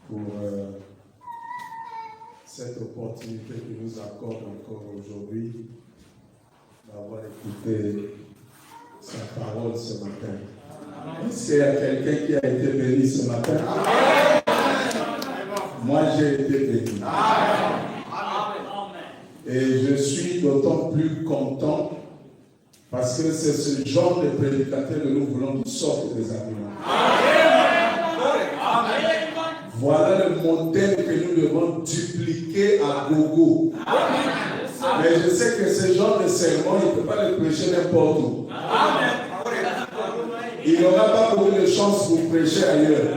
pour cette opportunité qu'il nous accorde encore aujourd'hui d'avoir écouté sa parole ce matin. Est-ce qu'il y a quelqu'un qui a été béni ce matin? Moi, j'ai été béni. Et je suis d'autant plus content parce que c'est ce genre de prédicateur que nous voulons qui sortent des arguments. Voilà le modèle que nous devons dupliquer à gogo. Mais je sais que ce genre de sermon, il ne peut pas le prêcher n'importe où. Il n'aura pas beaucoup de chance pour prêcher ailleurs.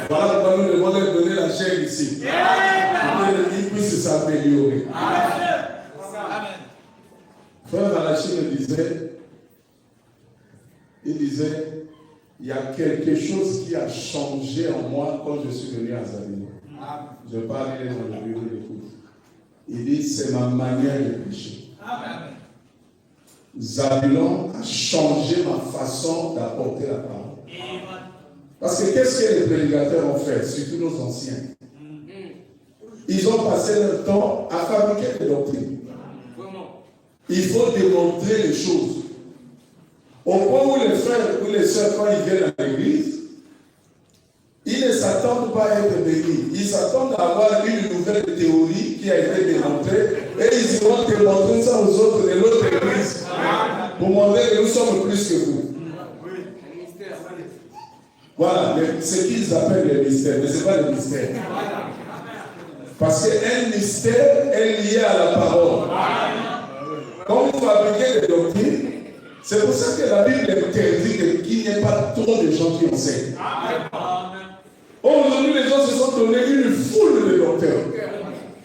Voilà pourquoi nous devons leur donner la chair ici. Pour qu'il puisse s'améliorer. Frère Malachi me disait, il y a quelque chose qui a changé en moi quand je suis venu à Zabulon. Je parlais dans le bureau d'écoute. Il dit, c'est ma manière de prêcher. Zabulon a changé ma façon d'apporter la parole. Parce que qu'est-ce que les prédicateurs ont fait, surtout nos anciens? Ils ont passé leur temps à fabriquer des doctrines. Il faut démontrer les choses. Au point où les frères ou les sœurs, quand ils viennent à l'église, ils ne s'attendent pas à être bénis. Ils s'attendent à avoir une nouvelle théorie qui a été démontrée et ils vont démontrer ça aux autres de l'autre église pour montrer que nous sommes plus que vous. Voilà, ce qu'ils appellent le mystère, mais ce n'est pas le mystère. Parce qu'un mystère est lié à la parole. Quand vous fabriquez des doctrines, c'est pour ça que la Bible interdit qu'il n'y ait pas trop de gens qui enseignent. Aujourd'hui, les gens se sont donnés une foule de docteurs.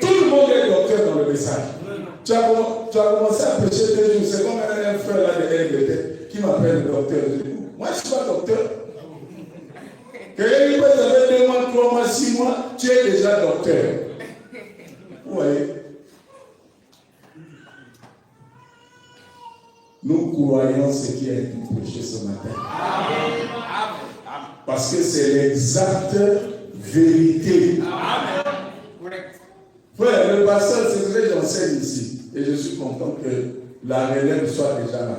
Tout le monde est docteur dans le message. Tu as commencé à prêcher 2 jours. C'est comme un frère là de LBT qui m'appelle le docteur. Je dis, moi, je ne suis pas docteur. Quelqu'un qui peut avoir 2 mois, 3 mois, 6 mois, tu es déjà docteur. Vous voyez? Nous croyons ce qui a été prêché ce matin. Parce que c'est l'exacte vérité. Frère, le pasteur, c'est vrai que j'enseigne ici. Et je suis content que la relève soit déjà là.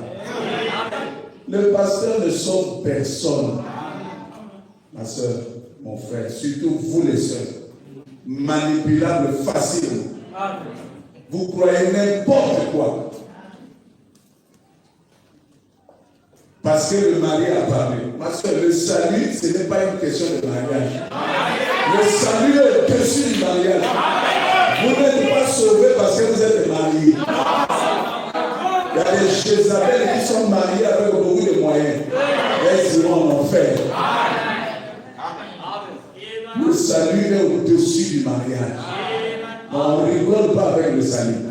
Le pasteur ne sauve personne. Ma soeur, mon frère, surtout vous les sœurs, manipulable facilement. Vous croyez n'importe quoi. Parce que le mari a parlé. Ma soeur, le salut, ce n'est pas une question de mariage. Le salut est au-dessus du mariage. Vous n'êtes pas sauvés parce que vous êtes mariés. Il y a des Jézabel qui sont mariés avec beaucoup de moyens. Et ils iront en enfer. Le salut est au-dessus du mariage. On ne rigole pas avec le salut.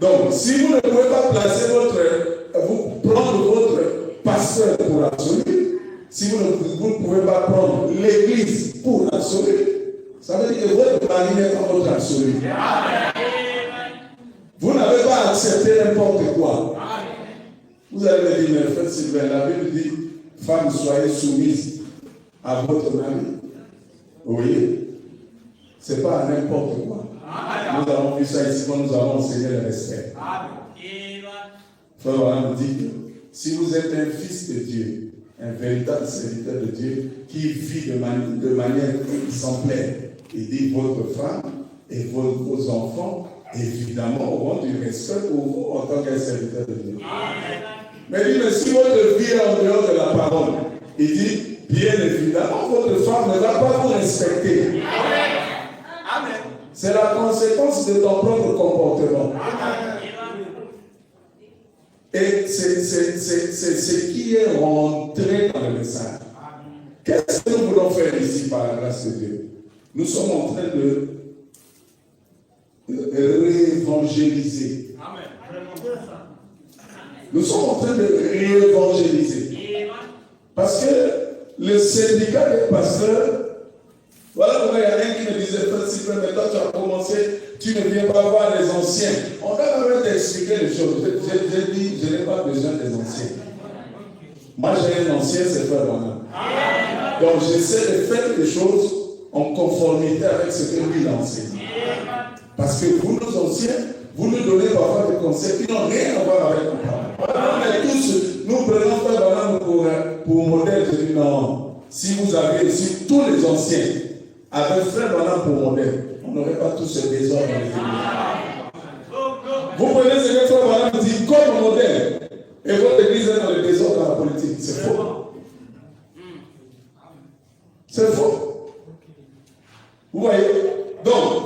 Donc, si vous ne pouvez pas placer vous prendre votre pasteur pour l'absolu, si vous ne pouvez pas prendre l'église pour l'absolu, ça veut dire que votre mari n'est pas votre absolu. Vous n'avez pas accepté n'importe quoi. Vous allez me dire, mais frère Sylvain, la Bible dit, femmes, soyez soumises à votre mari. Oui, c'est pas à n'importe quoi. Nous avons vu ça ici quand nous avons enseigné le respect. Frère Voilà nous dit que si vous êtes un fils de Dieu, un véritable serviteur de Dieu, qui vit de manière exemplaire, il dit votre femme et vos enfants, évidemment, auront du respect pour vous en tant qu'un serviteur de Dieu. Mais il dit, mais si votre vie est en dehors de la parole, il dit, bien évidemment, votre femme ne va pas vous respecter. Amen. C'est la conséquence de ton propre comportement. Et c'est ce qui est rentré dans le message. Qu'est-ce que nous voulons faire ici par la grâce de Dieu? Nous sommes en train de réévangéliser. Nous sommes en train de réévangéliser. Parce que le syndicat des pasteurs, voilà pourquoi il y a un qui disait, frère Cyprien, mais toi tu as commencé, tu ne viens pas voir les anciens. On doit même t'expliquer les choses. J'ai dit, je n'ai pas besoin des anciens. Moi j'ai un ancien, c'est frère Branham. Donc j'essaie de faire des choses en conformité avec ce que lui il enseigne. Parce que vous, nos anciens, vous nous donnez parfois des conseils qui n'ont rien à voir avec nos parents. Mais tous, nous prenons frère Branham pour modèle. Je dis non. Si vous avez, si tous les anciens avaient frère Branham pour modèle, on n'aurait pas tous ce désordre dans les églises. Vous prenez ce que frère Branham dit comme modèle, et votre église est dans le désordre dans la politique. C'est faux. C'est faux. Vous voyez? Donc,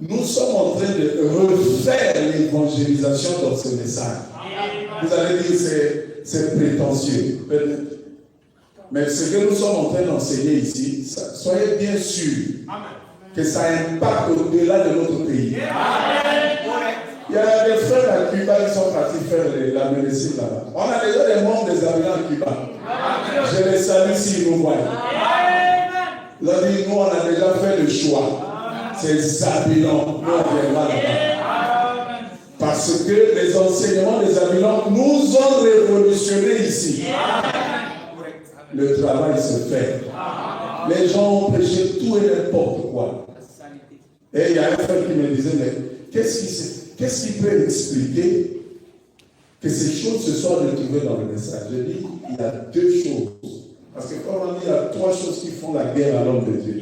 nous sommes en train de refaire l'évangélisation dans ce message. Vous allez dire c'est prétentieux. Mais ce que nous sommes en train d'enseigner ici, soyez bien sûrs que ça impacte au-delà de notre pays. Il y a des frères à Cuba qui sont partis faire la médecine là-bas. On a déjà des membres des avions à Cuba. Je les salue s'ils nous voient. Vous avez dit, nous on a déjà fait le choix. C'est Zabulon, nous on viendra là-bas. Parce que les enseignements des Zabulon nous ont révolutionné ici. Le travail se fait. Les gens ont prêché tout et n'importe quoi. Et il y a un frère qui me disait, mais qu'est-ce qui peut expliquer que ces choses se soient retrouvées dans le message? Je dis, il y a deux choses. Parce que comme on dit, il y a trois choses qui font la guerre à l'homme de Dieu.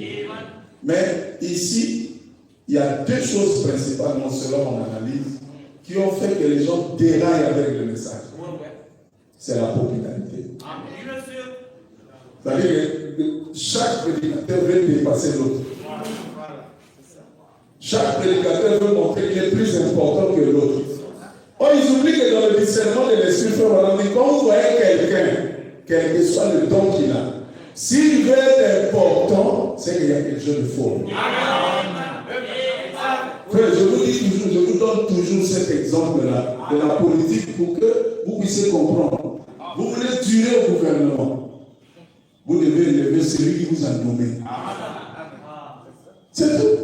Mais ici, il y a deux choses principalement, selon mon analyse, qui ont fait que les gens déraillent avec le message. C'est la popularité. C'est-à-dire que chaque prédicateur veut dépasser l'autre. Chaque prédicateur veut montrer qu'il est plus important que l'autre. Or, ils oublient que dans le discernement de l'esprit, quand vous voyez quelqu'un, quel que soit le don qu'il a, s'il veut être important, c'est qu'il y a quelque chose de faux. Frère, je vous dis toujours, je vous donne toujours cet exemple-là de la politique pour que vous puissiez comprendre. Vous voulez durer au gouvernement. Vous devez élever celui qui vous a nommé. C'est tout.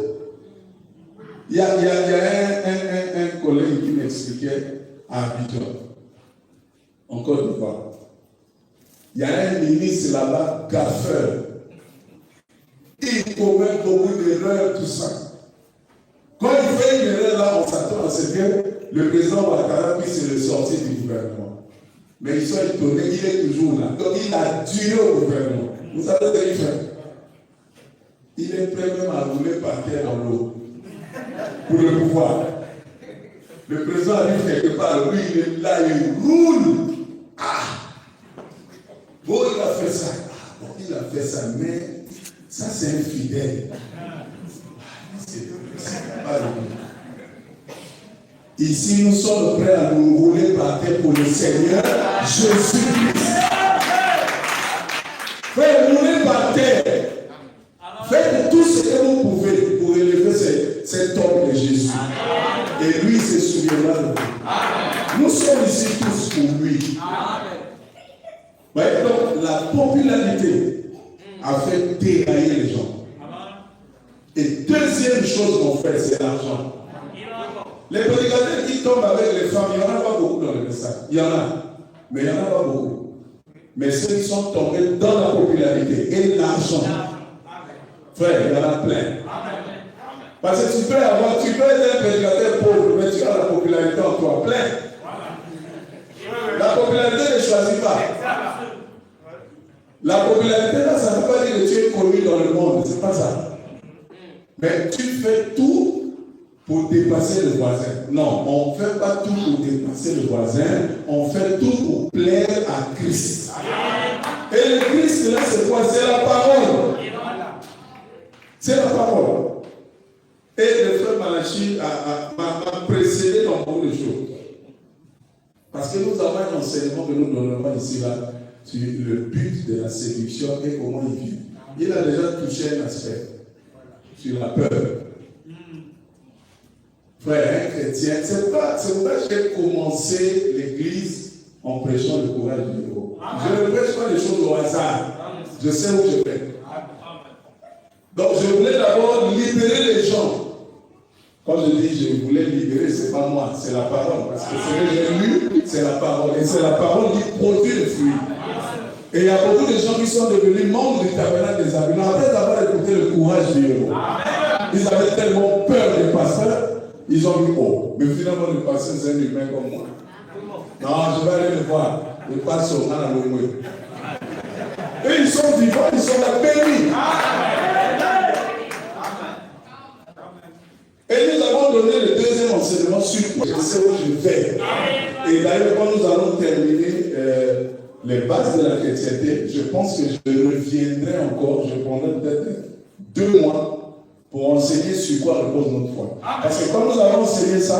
Il y a un collègue qui m'expliquait à Abidjan, en Côte d'Ivoire. Il y a un ministre là-bas, gaffeur. Il commet beaucoup d'erreurs, tout ça. Quand il fait une erreur là, on s'attend à ce que le président Ouattara puisse le sortir du gouvernement. Mais ils sont étonnés, il est toujours là. Donc il a duré au gouvernement. Vous savez ce qu'il fait? Il est prêt même à rouler par terre dans l'eau pour le pouvoir. Le président arrive quelque part, lui il est là, il roule. Bon, il a fait ça. Bon, il a fait ça, mais ça c'est infidèle. C'est pas lui. Ici, nous sommes prêts à nous rouler par terre pour le Seigneur Jésus-Christ. Faites rouler par terre. Faites tout ce que vous pouvez pour élever cet homme de Jésus. Et lui se souviendra de vous. Nous sommes ici tous pour lui. Ouais, donc la popularité a fait dérailler les gens. Et deuxième chose qu'on fait, c'est l'argent. Les prédicateurs qui tombent avec les femmes, il n'y en a pas beaucoup dans le message. Il y en a, mais il n'y en a pas beaucoup. Mais ceux qui sont tombés dans la popularité et l'argent, frère, il y en a plein. Parce que tu peux être un prédicateur pauvre, mais tu as la popularité en toi, plein. La popularité ne choisit pas. La popularité, là, ça ne veut pas dire que tu es connu dans le monde, c'est pas ça. Mais tu fais tout pour dépasser le voisin. Non, on ne fait pas tout pour dépasser le voisin, on fait tout pour plaire à Christ. Et le Christ, là, c'est quoi? C'est la parole. C'est la parole. Et le frère Malachi m'a précédé dans beaucoup de choses. Parce que nous avons un enseignement que nous donnons ici, là, sur le but de la séduction et comment il vit. Il a déjà touché un aspect sur la peur. Frère, un chrétien, c'est pas que j'ai commencé l'église en prêchant le courage du héros. Je ne prêche pas les choses au hasard. Je sais où je vais. Donc je voulais d'abord libérer les gens. Quand je dis je voulais libérer, ce n'est pas moi, c'est la parole. Parce que ce que j'ai lu, c'est la parole. Et c'est la parole qui produit le fruit. Et il y a beaucoup de gens qui sont devenus membres du tabernacle des Abilans après avoir écouté le courage du héros. Ils avaient tellement peur des pasteurs, ils ont dit oh, mais finalement le pasteur c'est un humain comme moi. Non, je vais aller le voir. Le pasteur, on a le et ils sont vivants, ils sont là bénis. Et nous avons donné le deuxième enseignement sur je sais où je vais. Et d'ailleurs, quand nous allons terminer les bases de la chrétienté, je pense que je reviendrai encore, je prendrai peut-être 2 mois pour enseigner sur quoi repose notre foi. Parce que quand nous avons enseigné ça,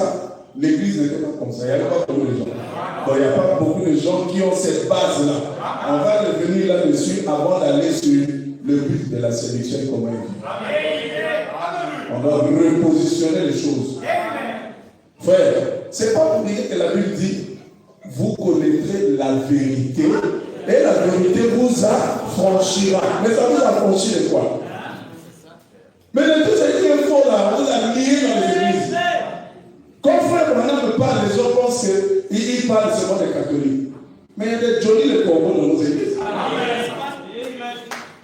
l'église n'était pas comme ça, il n'y avait pas beaucoup de gens. Donc il n'y a pas beaucoup de gens qui ont cette base-là. On va revenir là-dessus avant d'aller sur le but de la séduction et comment on doit repositionner les choses. Frère, c'est pas pour dire que la Bible dit vous connaîtrez la vérité et la vérité vous affranchira. Mais ça vous affranchit de quoi? Mais de tout ce qui est faux là, vous a lié dans les églises. Quand frère maintenant me parle, les gens pensent qu'il parle seulement des catholiques. Mais il y a des jolis les corbeaux dans nos églises.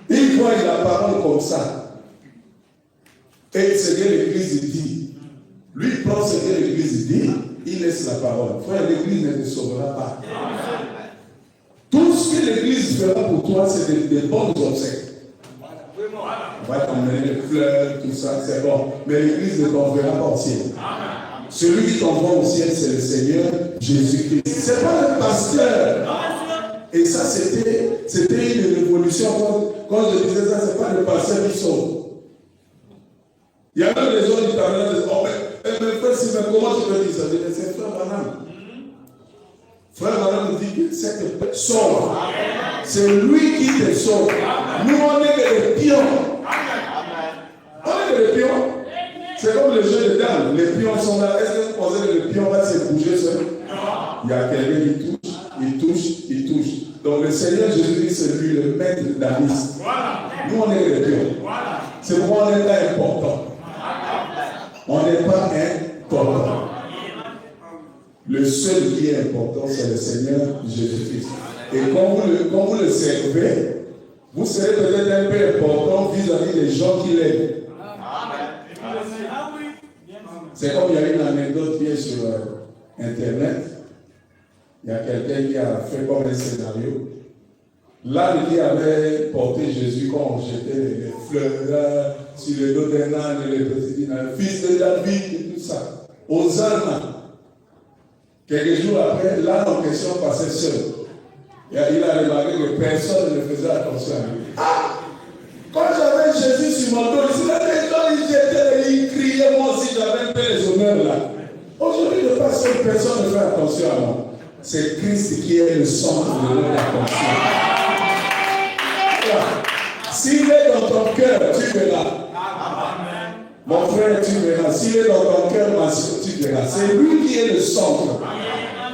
Ils voient la parole comme ça. Et ce que l'église dit, lui prend ce que l'église dit, il laisse la parole. Frère, l'église ne te sauvera pas. Tout ce que l'église fera pour toi, c'est des bonnes obsèques. On va t'emmener les fleurs, tout ça, c'est bon. Mais l'église ne t'enverra pas au ciel. Celui qui t'envoie au ciel, c'est le Seigneur Jésus-Christ. Ce n'est pas le pasteur. Et ça, c'était une révolution. Quand je disais ça, ce n'est pas le pasteur qui sauve. Il y a même des gens qui t'amènent des oh, mais frère, comment tu peux dire ça? C'est frère Branham. Frère Branham dit que cette personne sauve. C'est lui qui te sauve. Nous, on est des pions. On est des pions. C'est comme le jeu de dames. Les pions sont là. Est-ce que vous pensez que le pion va se bouger seul? Il y a quelqu'un qui touche, il touche, il touche. Donc le Seigneur Jésus-Christ, c'est lui le maître de la liste. Nous, on est des pions. C'est pourquoi on n'est pas important. On n'est pas important. Le seul qui est important, c'est le Seigneur Jésus-Christ. Et quand vous le servez, vous serez peut-être un peu important vis-à-vis des gens qui l'aiment. C'est comme il y a une anecdote qui est sur Internet. Il y a quelqu'un qui a fait comme un scénario. L'âne qui avait porté Jésus quand on jetait les fleurs sur le dos d'un âne et les petits fils de David et tout ça. Hosanna. Quelques jours après, l'âne en question passait seul. Et il a remarqué que personne ne faisait attention à lui. Ah! Quand j'avais Jésus sur mon dos, il jetaient, il criait, moi aussi j'avais un peu les honneurs là. Aujourd'hui, de pas seule personne ne fait attention à moi. C'est Christ qui est le centre de notre attention. S'il est dans ton cœur, tu verras. Mon frère, tu verras. S'il est dans ton cœur, ma soeur, tu verras. C'est lui qui est le centre.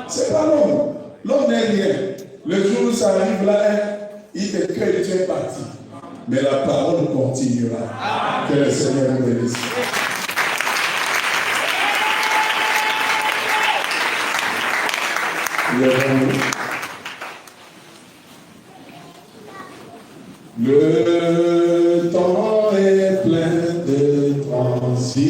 C'est pas l'homme. L'homme n'est rien. Le jour où ça arrive là, il te crée, tu es parti. Mais la parole continuera. Que le Seigneur nous bénisse. Le temps est plein de transition.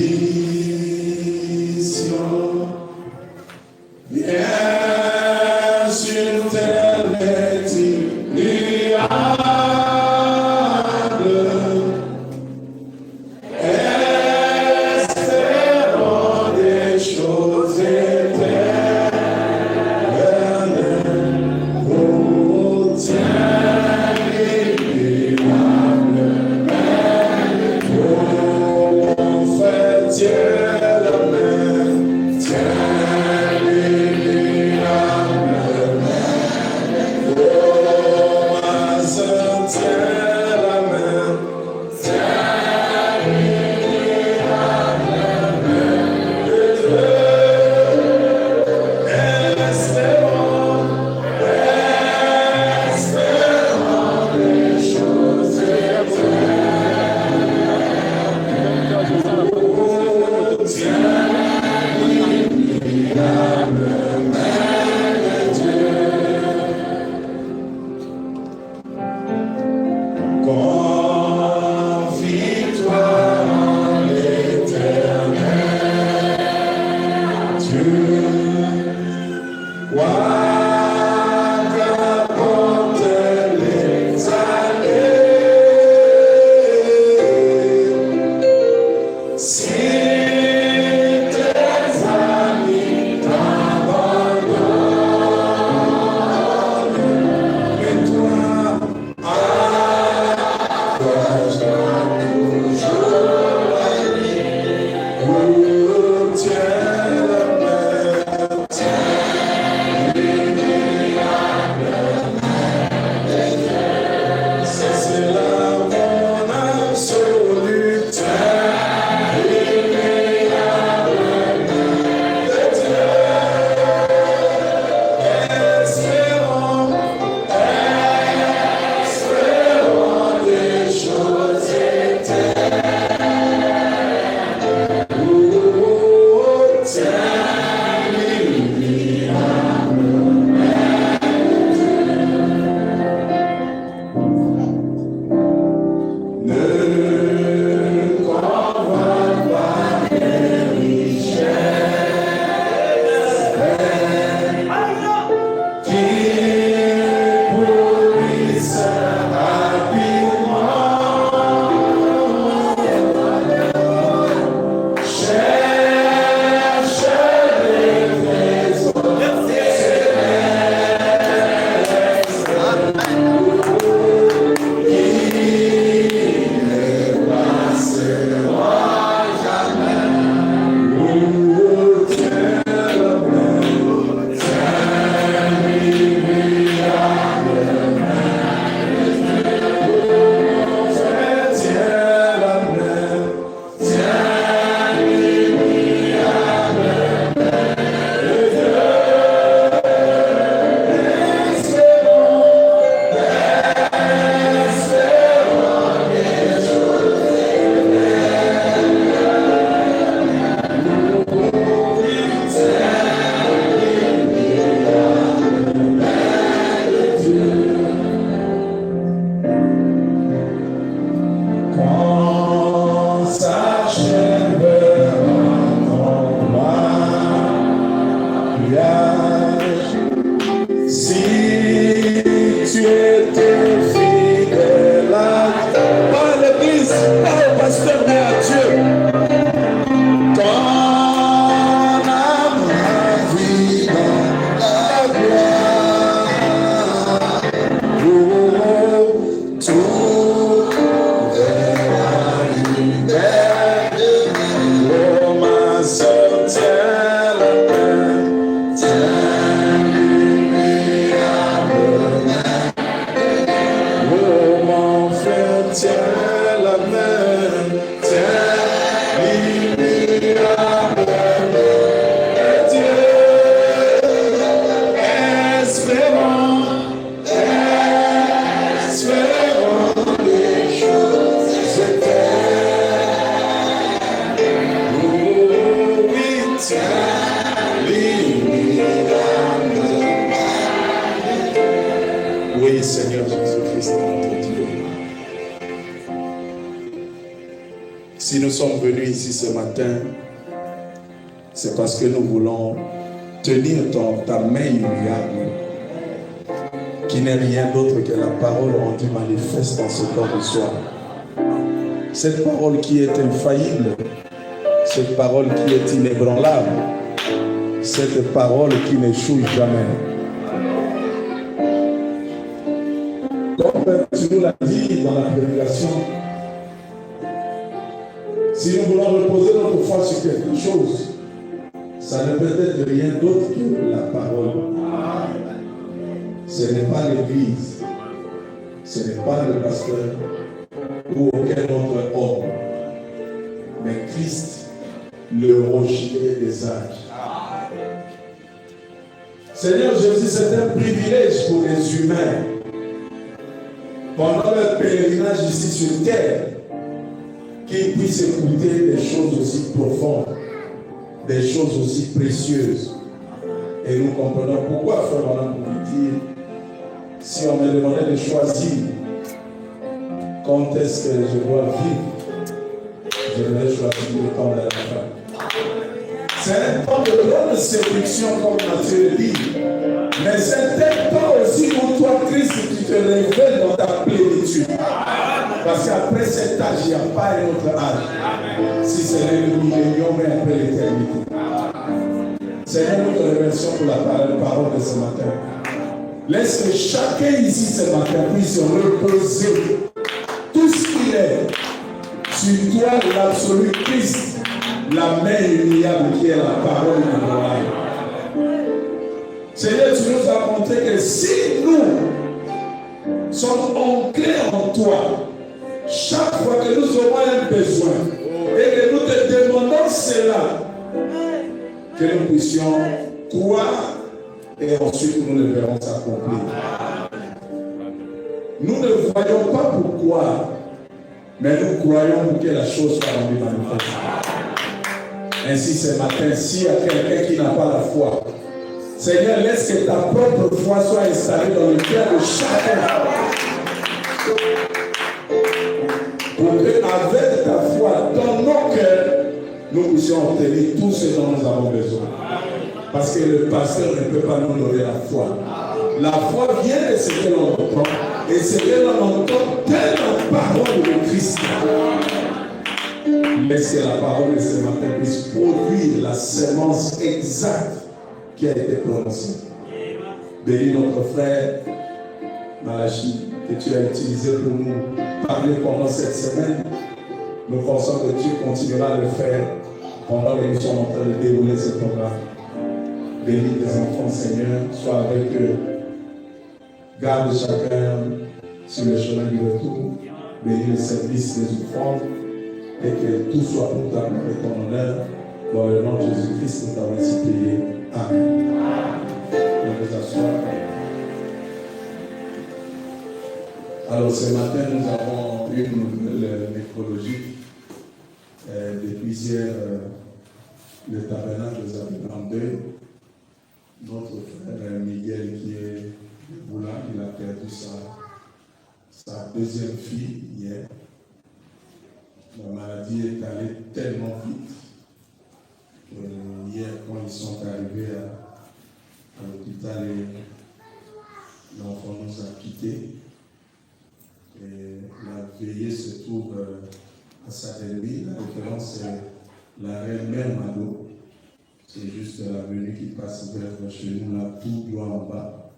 Viens sur terre est inoubliable. Espérons des choses éternelles. Oui, Seigneur Jésus-Christ, notre Dieu. Si nous sommes venus ici ce matin, c'est parce que nous voulons tenir ta main immuable, qui n'est rien d'autre que la parole rendue manifeste dans ce corps de soir. Cette parole qui est infaillible, cette parole qui est inébranlable, cette parole qui n'échoue jamais. Comme tu nous l'as dit dans la prédication, si nous voulons reposer notre foi sur quelque chose, ça ne peut être rien d'autre que la parole. Ce n'est pas l'église, ce n'est pas le pasteur ou aucun autre homme, mais Christ, le rocher des âges. Seigneur Jésus, c'est un privilège pour les humains, pendant leur pèlerinage ici sur terre, qu'ils puissent écouter des choses aussi profondes, des choses aussi précieuses. Et nous comprenons pourquoi, frère Madame, vous dire, si on me demandait de choisir quand est-ce que je dois vivre, je vais choisir le temps de la fin. C'est un temps de grande séduction, comme Matthieu le dit, mais c'est un temps aussi où toi, Christ, tu te révèles dans ta plénitude. Parce qu'après cet âge, il n'y a pas un autre âge. Si c'est le millénium, mais après l'éternité. Seigneur, nous te remercions pour la parole de ce matin. Laisse que chacun ici ce matin puisse reposer tout ce qu'il est sur toi, l'absolu Christ, la main humiliable qui est la parole de gloire. Seigneur, tu nous as montré que si nous sommes ancrés en toi, chaque fois que nous aurons un besoin et que nous te demandons cela, que nous puissions croire et ensuite nous le verrons s'accomplir. Nous ne voyons pas pourquoi, mais nous croyons pour que la chose soit rendue manifeste. Ainsi ce matin, s'il y a quelqu'un qui n'a pas la foi, Seigneur, laisse que ta propre foi soit installée dans le cœur de chacun. Pour qu'avec ta foi, dans nos cœurs, nous puissions obtenir tout ce dont nous avons besoin. Parce que le pasteur ne peut pas nous donner la foi. La foi vient de ce que l'on entend. Et ce que l'on entend telle la parole de Christ. Laisse que la parole de ce matin puisse produire la sémence exacte qui a été prononcée. Bénis notre frère Malachi, que tu as utilisé pour nous parler pendant cette semaine. Nous pensons que tu continueras à le faire pendant l'émission en train de dérouler ce programme. Bénis tes enfants, Seigneur, sois avec eux. Garde chacun sur le chemin du retour. Bénis le service des offrandes et que tout soit pour ta gloire et ton honneur. Dans le nom de Jésus-Christ, nous t'avons ainsi prié. Amen. On vous asseoir. Alors ce matin, nous avons une nouvelle nécrologie. Depuis hier, le tabernacle nous a en deuil. Notre frère Miguel, qui est debout là, il a perdu sa deuxième fille hier. La maladie est allée tellement vite que hier, quand ils sont arrivés à l'hôpital, l'enfant nous a quittés. Et la veillée se trouve à Saint-Denis. La référence est la reine mère Mado. C'est juste la venue qui passe vers chez nous, là, tout droit en bas.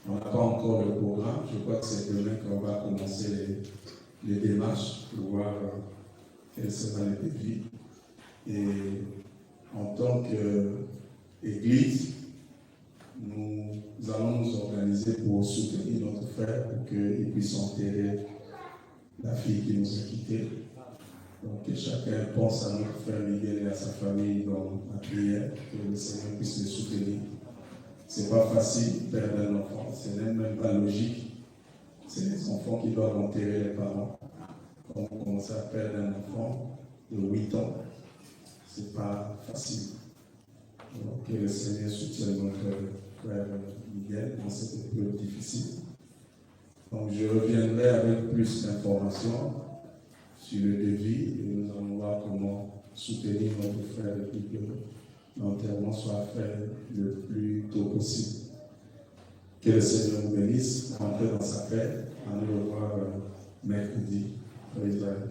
On n'a pas encore le programme. Je crois que c'est demain qu'on va commencer les démarches pour voir quelle sera le défi. Et en tant qu'Église, nous allons nous organiser pour soutenir notre frère pour qu'il puisse enterrer la fille qui nous a quittés. Donc que chacun pense à notre frère Miguel et à sa famille dans la prière, que le Seigneur puisse les soutenir. Ce n'est pas facile de perdre un enfant, ce n'est même pas logique. C'est les enfants qui doivent enterrer les parents. Quand on commence à perdre un enfant de 8 ans, ce n'est pas facile. Donc que le Seigneur soutienne notre frère Miguel dans cette épreuve difficile. Donc je reviendrai avec plus d'informations sur le devis et nous allons voir comment soutenir notre frère depuis que l'enterrement soit fait le plus tôt possible. Que le Seigneur vous bénisse, rentrez dans sa paix, à nous revoir mercredi. Praise God.